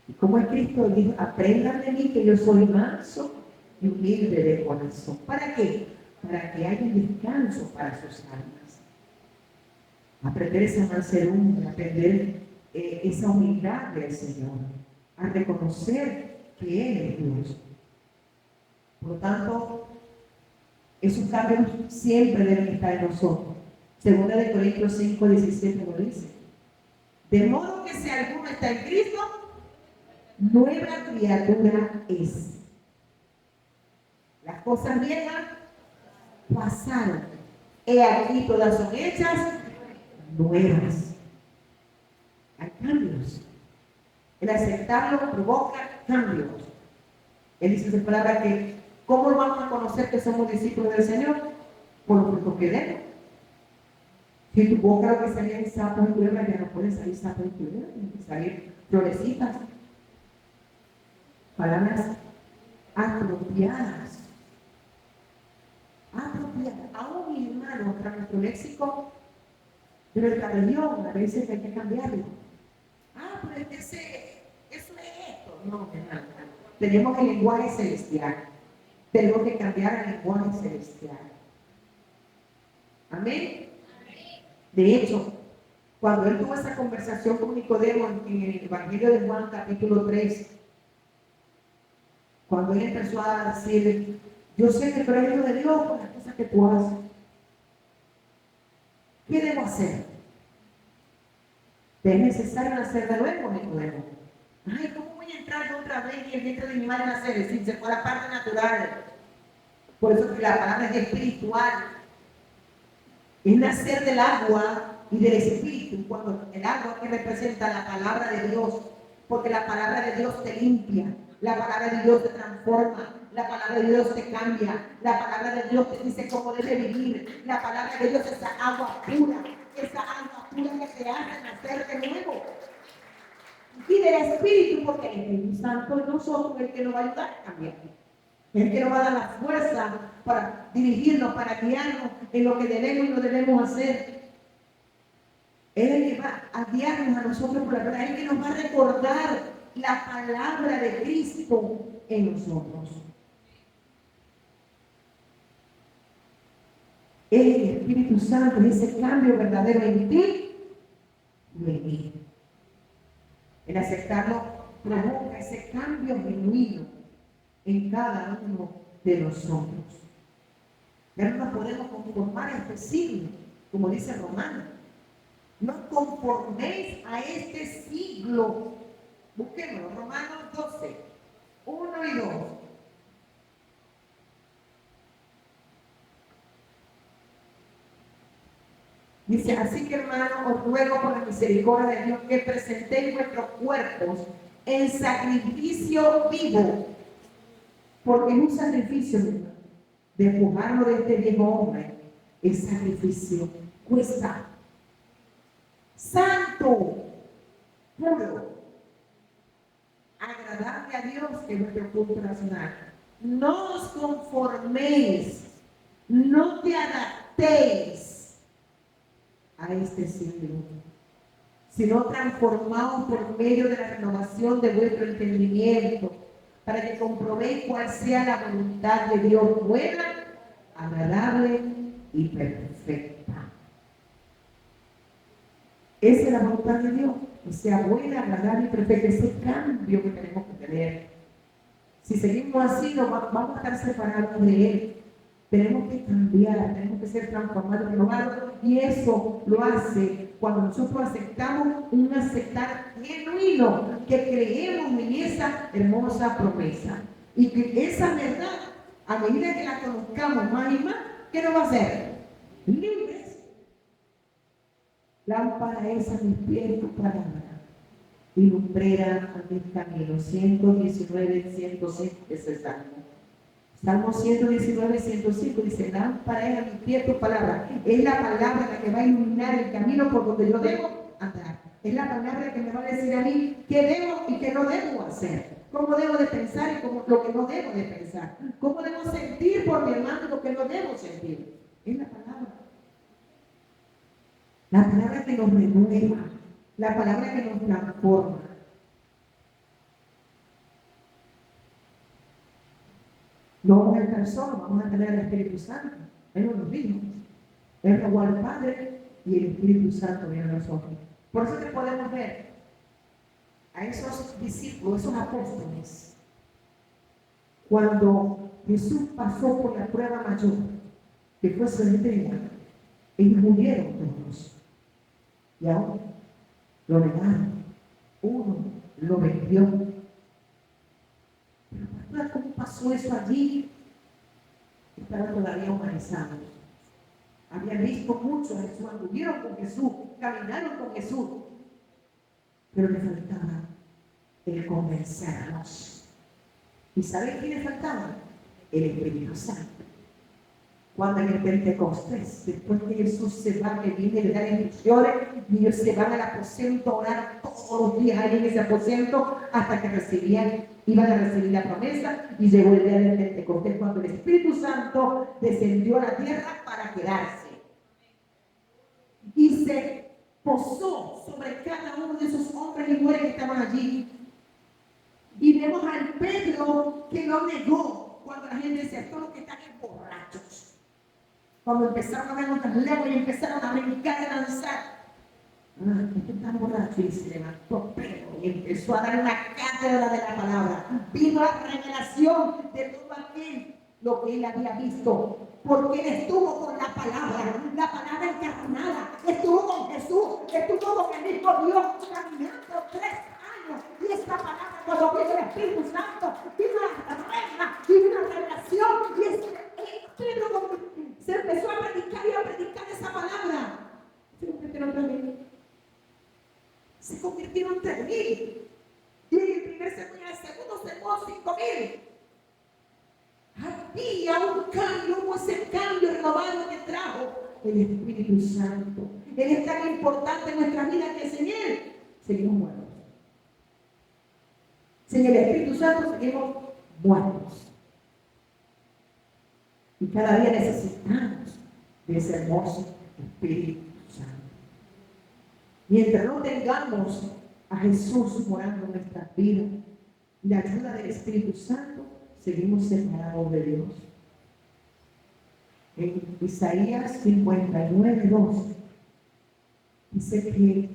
Y como es Cristo, dijo, aprendan de mí que yo soy manso y humilde de corazón. ¿Para qué? Para que haya descanso para sus almas. Aprender esa mansedumbre, aprender esa humildad del Señor, a reconocer que Él es Dios. Por lo tanto, esos cambios siempre deben estar en nosotros. Segunda de Corintios 5, 17 lo dice. De modo que si alguno está en Cristo, nueva criatura es. Las cosas viejas pasaron. He aquí todas son hechas nuevas. Hay cambios. El aceptarlo provoca cambios. Él dice en su palabra que ¿Cómo vamos a conocer que somos discípulos del Señor? Por los frutos que demos. Si tu boca lo que salían sapos y culebras, ya no pueden salir sapos y culebras, tienen que salir florecitas. Palabras apropiadas. Apropiadas. Aún, mi hermano, para nuestro léxico de nuestra religión, a veces hay que cambiarlo. Pero es que eso es esto. No, hermano. Tenemos el lenguaje celestial. Tenemos que cambiar el lenguaje celestial. Amén. De hecho, cuando él tuvo esa conversación con Nicodemo en el Evangelio de Juan, capítulo 3, cuando él empezó a decir, yo sé que tú eres hijo de Dios por las cosas que tú haces. ¿Qué debo hacer? ¿Es necesario nacer de nuevo, Nicodemo? Ay, ¿cómo voy a entrar otra vez y el vientre de mi madre nacer? Es decir, se fue a la parte natural. Por eso que la palabra es espiritual. Es nacer del agua y del espíritu, cuando el agua que representa la palabra de Dios, porque la palabra de Dios te limpia, la palabra de Dios te transforma, la palabra de Dios te cambia, la palabra de Dios te dice cómo debes vivir, la palabra de Dios es esa agua pura que te hace nacer de nuevo. Y del espíritu, porque el Espíritu Santo en nosotros es el que nos va a ayudar a cambiar. Es el que nos va a dar la fuerza para dirigirnos, para guiarnos en lo que debemos y no debemos hacer. Él es el que va a guiarnos a nosotros por la verdad. Es el que nos va a recordar la palabra de Cristo en nosotros. Es el Espíritu Santo, es ese cambio verdadero en ti y en mí. El aceptarlo provoca ese cambio genuino en cada uno de nosotros. Ya no nos podemos conformar a este siglo, como dice Romano. No conforméis a este siglo. Busquémoslo, Romanos 12, 1 y 2. Dice, así que hermanos, os ruego por la misericordia de Dios que presentéis vuestros cuerpos en sacrificio vivo, porque es un sacrificio, despojarlo de este viejo hombre, es sacrificio, cuesta, santo, puro, agradable a Dios, que es nuestro punto nacional. No os conforméis, no te adaptéis a este siglo, sino transformaos por medio de la renovación de vuestro entendimiento, para que comprobéis cuál sea la voluntad de Dios, buena, agradable y perfecta. Esa es la voluntad de Dios, que sea buena, agradable y perfecta. Ese cambio que tenemos que tener. Si seguimos así, vamos a estar separados de Él. Tenemos que cambiar, tenemos que ser transformados, renovados, y eso lo hace cuando nosotros aceptamos un aceptar genuino, que creemos en esa hermosa promesa. Y que esa verdad, a medida que la conozcamos más y más, ¿qué nos va a hacer? Libres. Lámpara es a mis pies tu palabra y lumbrera a mis caminos. 119, 106 es el Salmo. Salmo 119, 105 dice, lámpara es a mis pies tu palabra. Es la palabra la que va a iluminar el camino por donde yo debo andar. Es la palabra que me va a decir a mí qué debo y qué no debo hacer. Cómo debo de pensar y lo que no debo de pensar. Cómo debo sentir por mi hermano y lo que no debo sentir. Es la palabra. La palabra que nos renueva. La palabra que nos transforma. No vamos a estar solos, vamos a tener al Espíritu Santo. Él nos dijo. Él rogó al Padre y el Espíritu Santo viene a nosotros. Por eso que podemos ver a esos discípulos, esos apóstoles, cuando Jesús pasó por la prueba mayor, que fue su entrega, ellos murieron todos. Y ahora lo negaron. Uno lo vendió. Pero ¿cómo pasó eso allí? Estaban todavía humanizados. Habían visto mucho a Jesús, anduvieron con Jesús, caminaron con Jesús. Pero le faltaba el convencerlos. ¿Y saben quién le faltaba? el Espíritu Santo. Cuando en el Pentecostés, después que Jesús se va, que viene de dar instrucciones, y ellos se van al aposento a orar todos los días ahí en ese aposento hasta que iban a recibir la promesa, y llegó el día del Pentecostés cuando el Espíritu Santo descendió a la tierra para quedarse. Y se posó sobre cada uno de esos hombres y mujeres que estaban allí. Y vemos al Pedro que lo negó cuando la gente decía, todos los que están borrachos. Cuando empezaron a ver otras lenguas y empezaron a brincar y a danzar. Este está borracho, y se levantó Pedro y empezó a dar una cátedra de la palabra. Vino la revelación de todo aquel lo que él había visto, porque él estuvo con la palabra encarnada, estuvo con Jesús, estuvo con el mismo Dios caminando 3 años. Y esta palabra, cuando vino el Espíritu Santo, vino la reina, vino la revelación, y Pedro se empezó a predicar y a predicar esa palabra. Se convirtieron 3,000. Se convirtieron 3,000. Y en el primer sermón y en el segundo sermón 5,000. Había un cambio, hubo ese cambio renovado que trajo el Espíritu Santo. Él es tan importante en nuestra vida que sin Él seguimos muertos. Sin el Espíritu Santo seguimos muertos. Y cada día necesitamos de ese hermoso Espíritu Santo. Mientras no tengamos a Jesús morando en nuestras vidas y la ayuda del Espíritu Santo, seguimos separados de Dios. En Isaías 59:2 dice que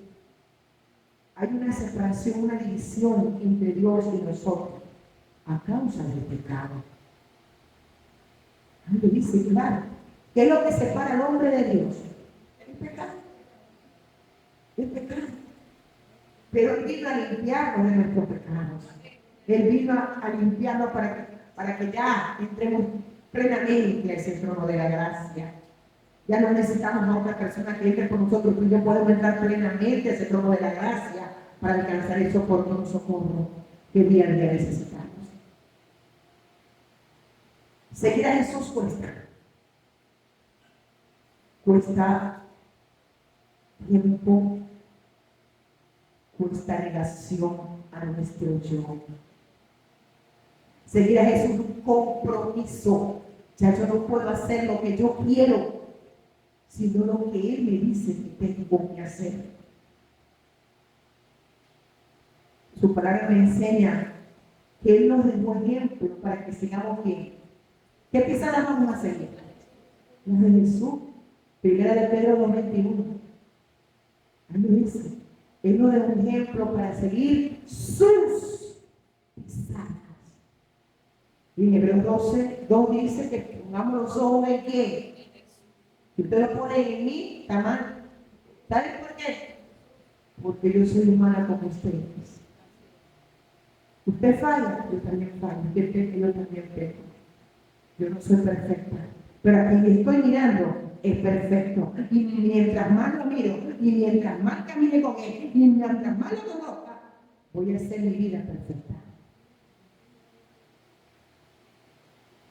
hay una separación, una división entre Dios y nosotros a causa del pecado. Ahí dice claro, ¿qué es lo que separa al hombre de Dios? El pecado. El pecado. Pero Él vino a limpiarnos de nuestros pecados. Él vino a limpiarnos para que ya entremos plenamente a ese trono de la gracia. Ya no necesitamos a otra persona que entre por nosotros, tú y yo podemos entrar plenamente a ese trono de la gracia para alcanzar el socorro que día a día necesitamos. Seguir a Jesús cuesta tiempo, cuesta negación a nuestro yo. Seguir a Jesús es un compromiso. Ya yo no puedo hacer lo que yo quiero, sino lo que Él me dice que tengo que hacer. Su palabra me enseña que Él nos dejó ejemplo para que sigamos bien. ¿Qué pisadas vamos a seguir? Las de Jesús. Primera de Pedro 2:21. Él dice, Él nos dejó un ejemplo para seguir sus pisadas. Y en Hebreos 12:2 dice que pongamos los ojos en quién. Si usted lo pone en mí, está mal. ¿Saben por qué? Porque yo soy humana como ustedes. Usted falla, yo también fallo. Usted peca, yo también peco. Yo no soy perfecta. Pero a quien estoy mirando es perfecto. Y mientras más lo miro, y mientras más camine con Él, y mientras más lo conozca, voy a hacer mi vida perfecta.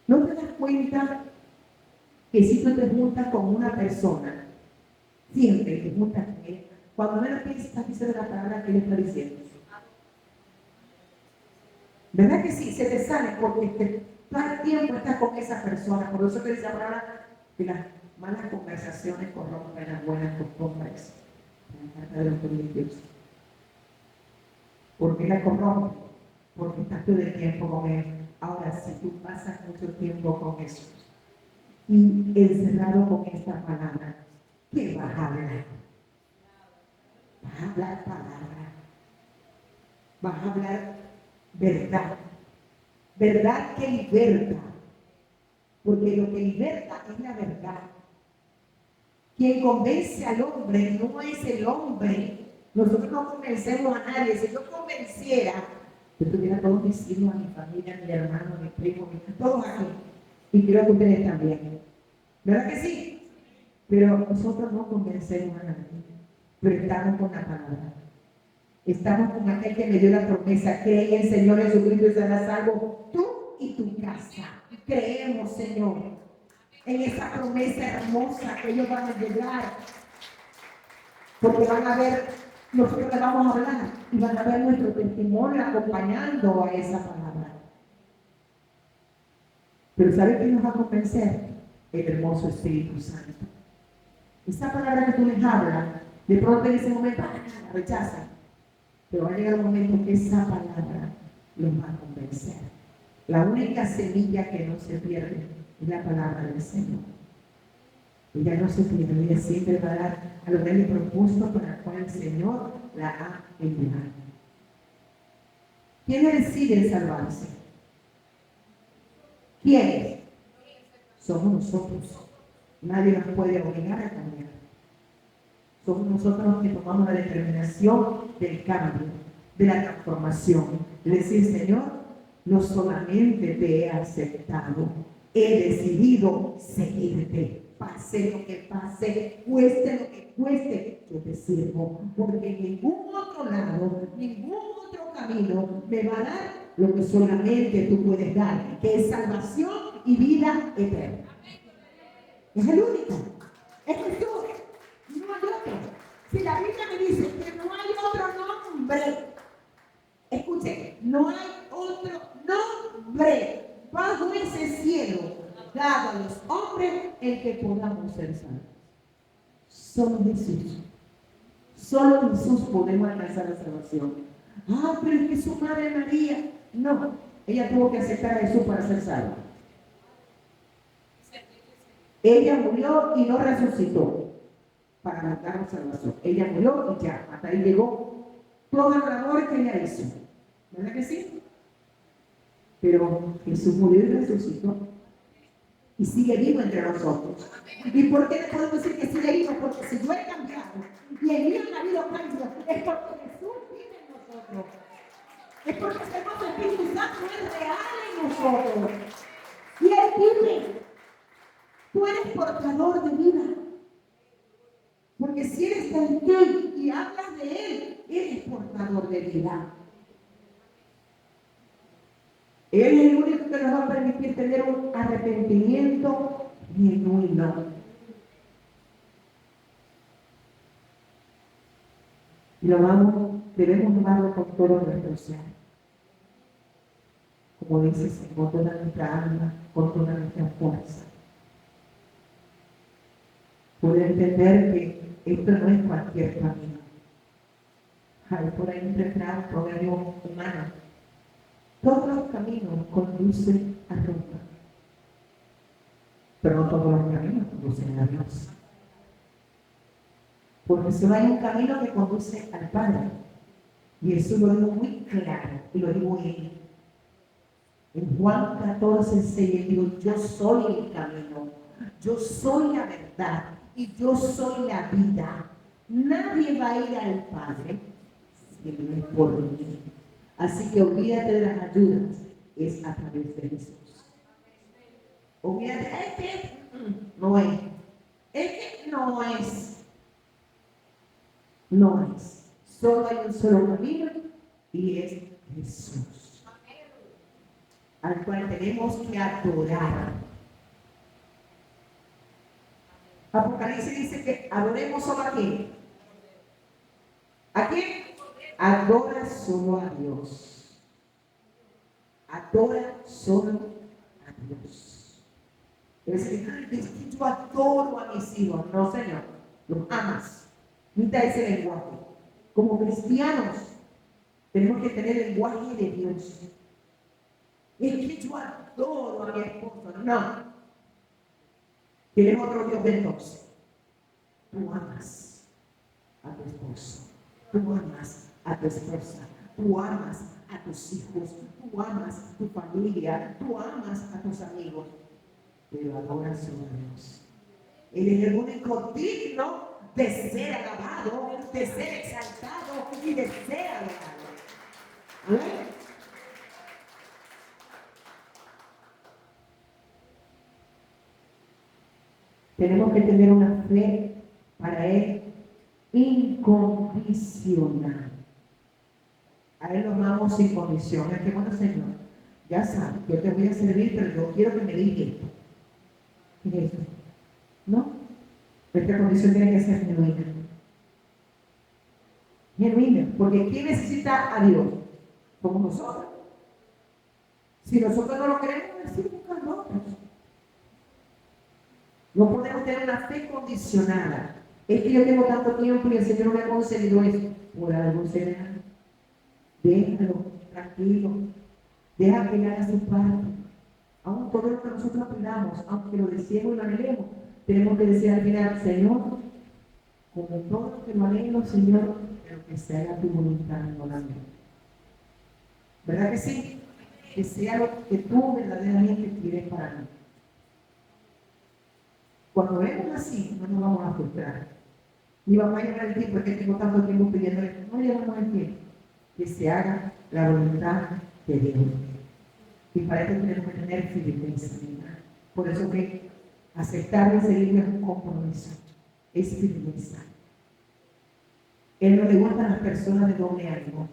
¿No te das cuenta que si tú te juntas con una persona, siempre te juntas con él, cuando menos piensas, estás diciendo la palabra que él está diciendo? ¿Verdad que sí? Se te sale porque todo el tiempo estás con esa persona. Por eso que dice la palabra que las malas conversaciones corrompen las buenas costumbres. En la carta de los Corintios. ¿Por qué la corrompen? Porque estás todo el tiempo con él. Ahora, si tú pasas mucho tiempo con Jesús y encerrado con esta palabra, ¿qué vas a hablar? Vas a hablar palabra. Vas a hablar verdad. Verdad que liberta. Porque lo que liberta es la verdad. Quien convence al hombre no es el hombre. Nosotros no convencemos a nadie. Si yo convenciera, yo tuviera todos mis hijos, a mi familia, a mi hermano, a mi primo, todos aquí. Y creo que ustedes también. ¿Verdad que sí? Pero nosotros no convencemos a nadie. Pero estamos con la palabra. Estamos con aquel que me dio la promesa. Cree en el Señor Jesucristo y serás salvo tú y tu casa. Creemos, Señor, en esa promesa hermosa que ellos van a llegar, porque van a ver, nosotros le vamos a hablar y van a ver nuestro testimonio acompañando a esa palabra. Pero ¿sabe quién nos va a convencer? El hermoso Espíritu Santo. Esa palabra que tú les hablas, de pronto en ese momento la rechazan, pero va a llegar un momento que esa palabra los va a convencer. La única semilla que no se pierde es la palabra del Señor. Ella no se pierde, ella siempre va a dar a lo que le propuso para el cual el Señor la ha enviado. ¿Quiénes deciden salvarse? ¿Quiénes? Somos nosotros. Nadie nos puede obligar a cambiar. Somos nosotros los que tomamos la determinación del cambio, de la transformación. Es decir, Señor, no solamente te he aceptado, he decidido seguirte. Pase lo que pase, cueste lo que cueste, yo te sirvo. Porque ningún otro lado, ningún otro camino me va a dar lo que solamente tú puedes dar, que es salvación y vida eterna. Es el único. Es Jesús. No hay otro. Si la Biblia me dice que no hay otro nombre, escuche, no hay otro nombre bajo ese cielo dado a los hombres en que podamos ser salvos. Solo Jesús. Solo Jesús podemos alcanzar la salvación. Ah, pero es que su madre María. No, ella tuvo que aceptar a Jesús para ser salva. Ella murió y no resucitó para darnos salvación. Ella murió y ya, hasta ahí llegó todo el labor que ella hizo. ¿Verdad que sí? Pero Jesús murió y resucitó. Y sigue vivo entre nosotros. ¿Y por qué le podemos decir que sigue vivo? Porque si yo he cambiado y en mí han habido cambios, es porque Jesús vive en nosotros. Es porque el hermoso Espíritu Santo es real en nosotros. Y Él vive. Tú eres portador de vida. Porque si Él está en ti y hablas de Él, eres portador de vida. Él es el único que nos va a permitir tener un arrepentimiento genuino. Y debemos tomarlo con todo nuestro ser. Como dices, con toda nuestra alma, con toda nuestra fuerza. Poder entender que esto no es cualquier camino. Hay por ahí un refrán, un proverbio humano. Todos los caminos conducen a Roma, pero no todos los caminos conducen a Dios. Porque solo hay un camino que conduce al Padre. Y eso lo digo muy claro, y lo digo en Juan 14:6, él dijo, yo soy el camino, yo soy la verdad, y yo soy la vida. Nadie va a ir al Padre si no es por mí. Así que olvídate de las ayudas, es a través de Jesús. Olvídate, es que no es. Es que no es. No es. Solo hay un solo camino y es Jesús. Al cual tenemos que adorar. Apocalipsis dice que adoremos solo a quién. ¿A quién? Adora solo a Dios. Adora solo a Dios. Es que yo adoro a mis hijos. No, Señor. Los amas. Mira ese lenguaje. Como cristianos, tenemos que tener el lenguaje de Dios. Es que yo adoro a mi esposo. No. Tienes otro Dios de entonces. Tú amas a tu esposo. Tú amas a tu esposa, tú amas a tus hijos, tú amas a tu familia, tú amas a tus amigos, pero adoras a Dios. Él es el único digno de ser alabado, de ser exaltado y de ser adorado. ¿Amén? Tenemos que tener una fe para Él incondicional. A Él lo amamos sin condiciones. Qué bueno, Señor. Ya sabes, yo te voy a servir, pero yo quiero que me digas esto. ¿Qué es eso? ¿No? Nuestra condición tiene que ser genuina. Genuina, porque ¿quién necesita a Dios? Como nosotros. Si nosotros no lo queremos decir, buscando otros. No podemos tener una fe condicionada. Es que yo tengo tanto tiempo y el Señor me ha concedido esto. Por algo será. Déjalo, tranquilo. Deja que Él haga su parte. Aún todo lo que nosotros pidamos, aunque lo deseemos y lo anhelemos, tenemos que decir al final, Señor, como todo lo que lo anhelo, Señor, pero que se haga tu voluntad, no la mía. ¿Verdad que sí? Que sea lo que tú verdaderamente quieres para mí. Cuando vemos así, no nos vamos a frustrar. Ni vamos a llegar el tiempo, es que tengo tanto tiempo pidiendo esto. No llevamos el tiempo. Que se haga la voluntad de Dios. Y para eso tenemos que tener firmeza. Por eso que aceptar y seguirle es un compromiso. Es firmeza. Él no le gustan las personas de doble ánimo.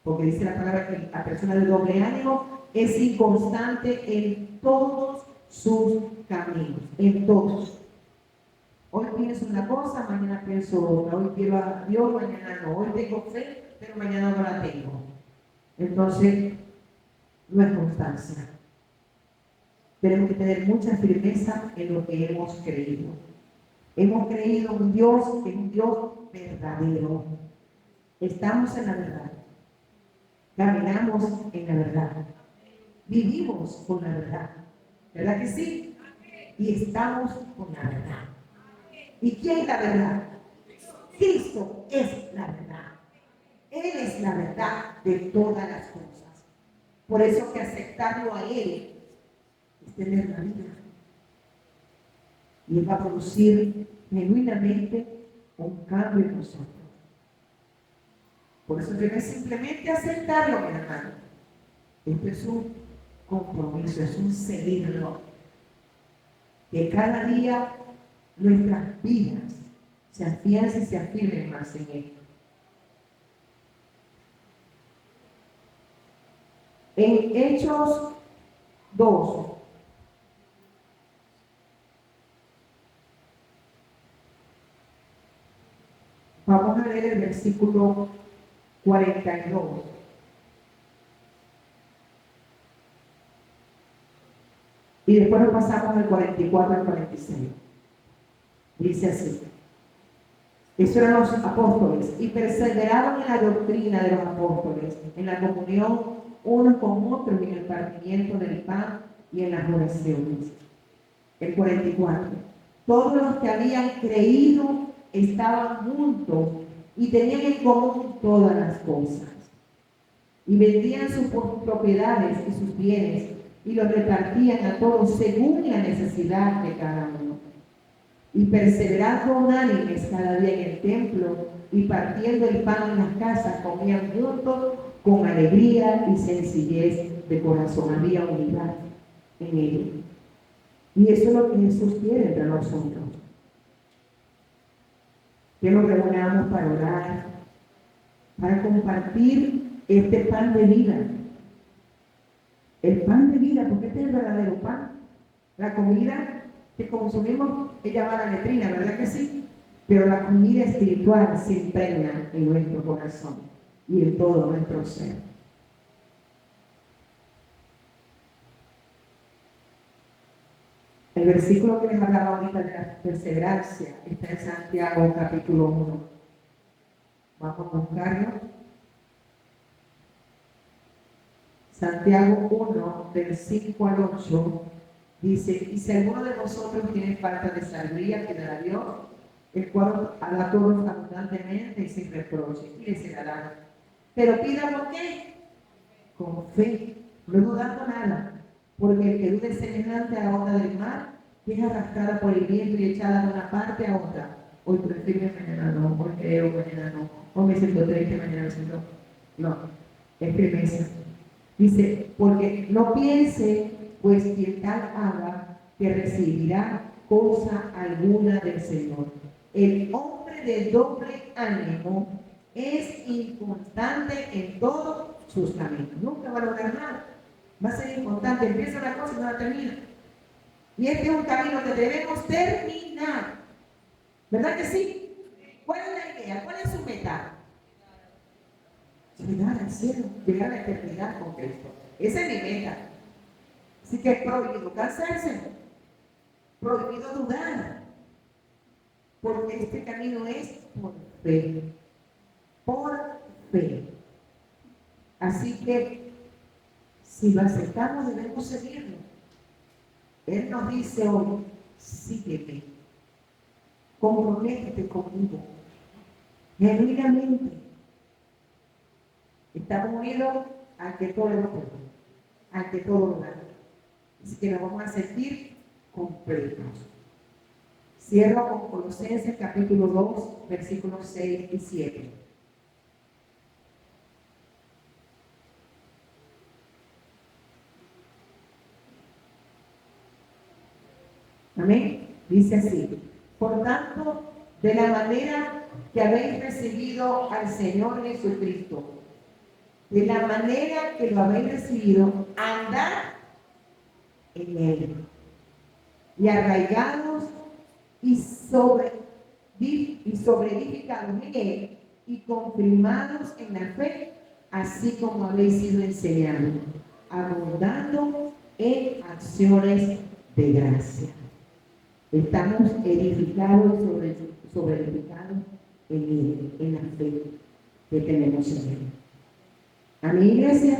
Porque dice la palabra que la persona de doble ánimo es inconstante en todos sus caminos. En todos. Hoy pienso una cosa, mañana pienso otra. Hoy quiero a Dios, mañana no. Hoy tengo fe, pero mañana no la tengo. Entonces, no es constancia. Tenemos que tener mucha firmeza en lo que hemos creído. Hemos creído en un Dios que es un Dios verdadero. Estamos en la verdad. Caminamos en la verdad. Vivimos con la verdad. ¿Verdad que sí? Y estamos con la verdad. ¿Y quién es la verdad? Cristo es la verdad. Él es la verdad de todas las cosas. Por eso que aceptarlo a Él es tener la vida. Y Él va a producir genuinamente un cambio en nosotros. Por eso que no es simplemente aceptarlo, mi hermano. Esto es un compromiso, es un seguirlo. Que cada día nuestras vidas se afiancen y se afirmen más en Él. En Hechos 2, vamos a leer el versículo 42. Y después nos pasamos al 44 al 46. Dice así. Eso eran los apóstoles. Y perseveraban en la doctrina de los apóstoles, en la comunión unos con otros, en el partimiento del pan y en las oraciones. El 44. Todos los que habían creído estaban juntos y tenían en común todas las cosas. Y vendían sus propiedades y sus bienes y los repartían a todos según la necesidad de cada uno. Y perseverando unánimes cada día en el templo y partiendo el pan en las casas, comían juntos con alegría y sencillez de corazón. Había unidad en ellos. Y eso es lo que Jesús quiere entre nosotros. Que nos reunamos para orar, para compartir este pan de vida. El pan de vida, porque este es el verdadero pan. La comida que consumimos es llamada letrina, ¿verdad que sí? Pero la comida espiritual se impregna en nuestro corazón y en todo nuestro ser. El versículo que les hablaba ahorita de la perseverancia está en Santiago capítulo 1. Vamos a buscarlo. Santiago 1, del 5 al 8, dice: y si alguno de vosotros tiene falta de sabiduría, pídala a Dios, el cual hará todo abundantemente y sin reproche, y le será dado. Pero pídalo ¿qué? Con fe, no dudando nada, porque el que dude es semejante a la onda del mar, que es arrastrada por el viento y echada de una parte a otra. Hoy prefiero, mañana no, hoy creo, mañana no, hoy me siento triste, mañana me siento. No, es firmeza. Dice, porque no piense, pues quien tal haga, que recibirá cosa alguna del Señor. El hombre de doble ánimo es inconstante en todos sus caminos. Nunca va a lograr nada. Va a ser importante. Empieza una cosa y no la termina. Y este es un camino que debemos terminar. ¿Verdad que sí? ¿Cuál es la idea? ¿Cuál es su meta? Llegar al cielo, llegar a la eternidad con Cristo. Esa es mi meta. Así que es prohibido cansarse, prohibido dudar, porque este camino es por fe. Por fe. Así que si lo aceptamos debemos seguirlo. Él nos dice hoy, sígueme, comprométete conmigo, genuinamente. Estamos unidos ante todo el mundo, ante todo lugar. Así que nos vamos a sentir completos. Cierro con Colosenses capítulo 2, versículos 6 y 7. Amén. Dice así: por tanto, de la manera que habéis recibido al Señor Jesucristo, de la manera que lo habéis recibido, andad en Él, y arraigados y sobreedificados en Él, y confirmados en la fe, así como habéis sido enseñados, abundando en acciones de gracia. Estamos edificados y sobreedificados en Él, en la fe que tenemos en Él. A mi iglesia,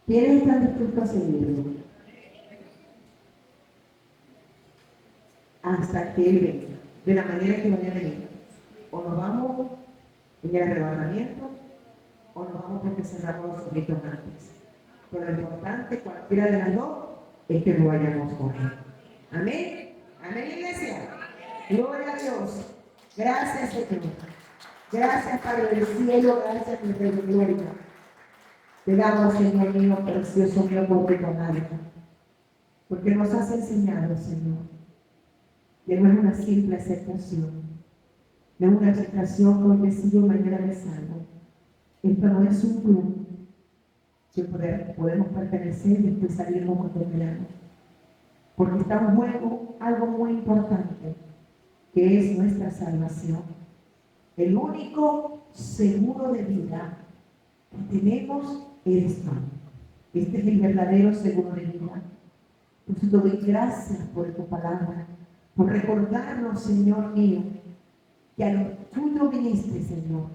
¿quiénes están dispuestos a seguirlo? Hasta que Él venga, de la manera que vaya a venir. O nos vamos en el arrebatamiento, o nos vamos porque cerramos los ojitos antes. Pero lo importante, cualquiera de las dos, es que no vayamos con Él. Amén. Amén, iglesia. Gloria a Dios. Gracias, Señor. Gracias, Padre del cielo. Gracias, mi Rey de gloria. Te damos, Señor mío, precioso mío, por tu palabra. Porque nos has enseñado, Señor, que no es una simple aceptación. No es una aceptación con que sigo mañana me salvo. Esto no es un club que podemos pertenecer y después salirnos cuando queramos. Porque está en juego algo muy importante, que es nuestra salvación. El único seguro de vida que tenemos es tú. Este es el verdadero seguro de vida. Por eso te doy gracias por tu palabra, por recordarnos, Señor mío, que a lo tuyo viniste, Señor.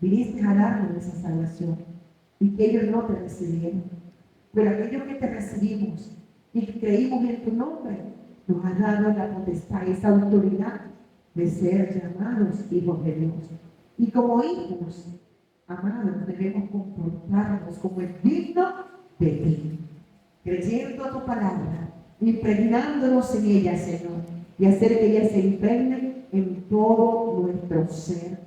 Viniste a darnos esa salvación y que ellos no te recibieron. Pero aquellos que te recibimos y que creímos en tu nombre, nos has dado la potestad, esa autoridad de ser llamados hijos de Dios. Y como hijos, amados, debemos comportarnos como es digno de ti, creyendo a tu palabra, impregnándonos en ella, Señor, y hacer que ella se impregne en todo nuestro ser.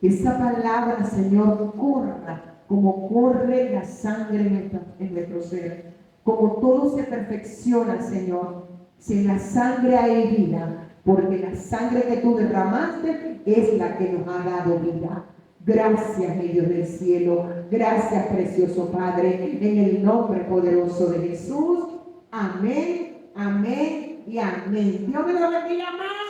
Que esa palabra, Señor, corra como corre la sangre en nuestro ser. Como todo se perfecciona, Señor, si en la sangre hay vida, porque la sangre que tú derramaste es la que nos ha dado vida. Gracias, mi Dios del cielo. Gracias, precioso Padre, en el nombre poderoso de Jesús. Amén, amén y amén. Dios me lo bendiga más.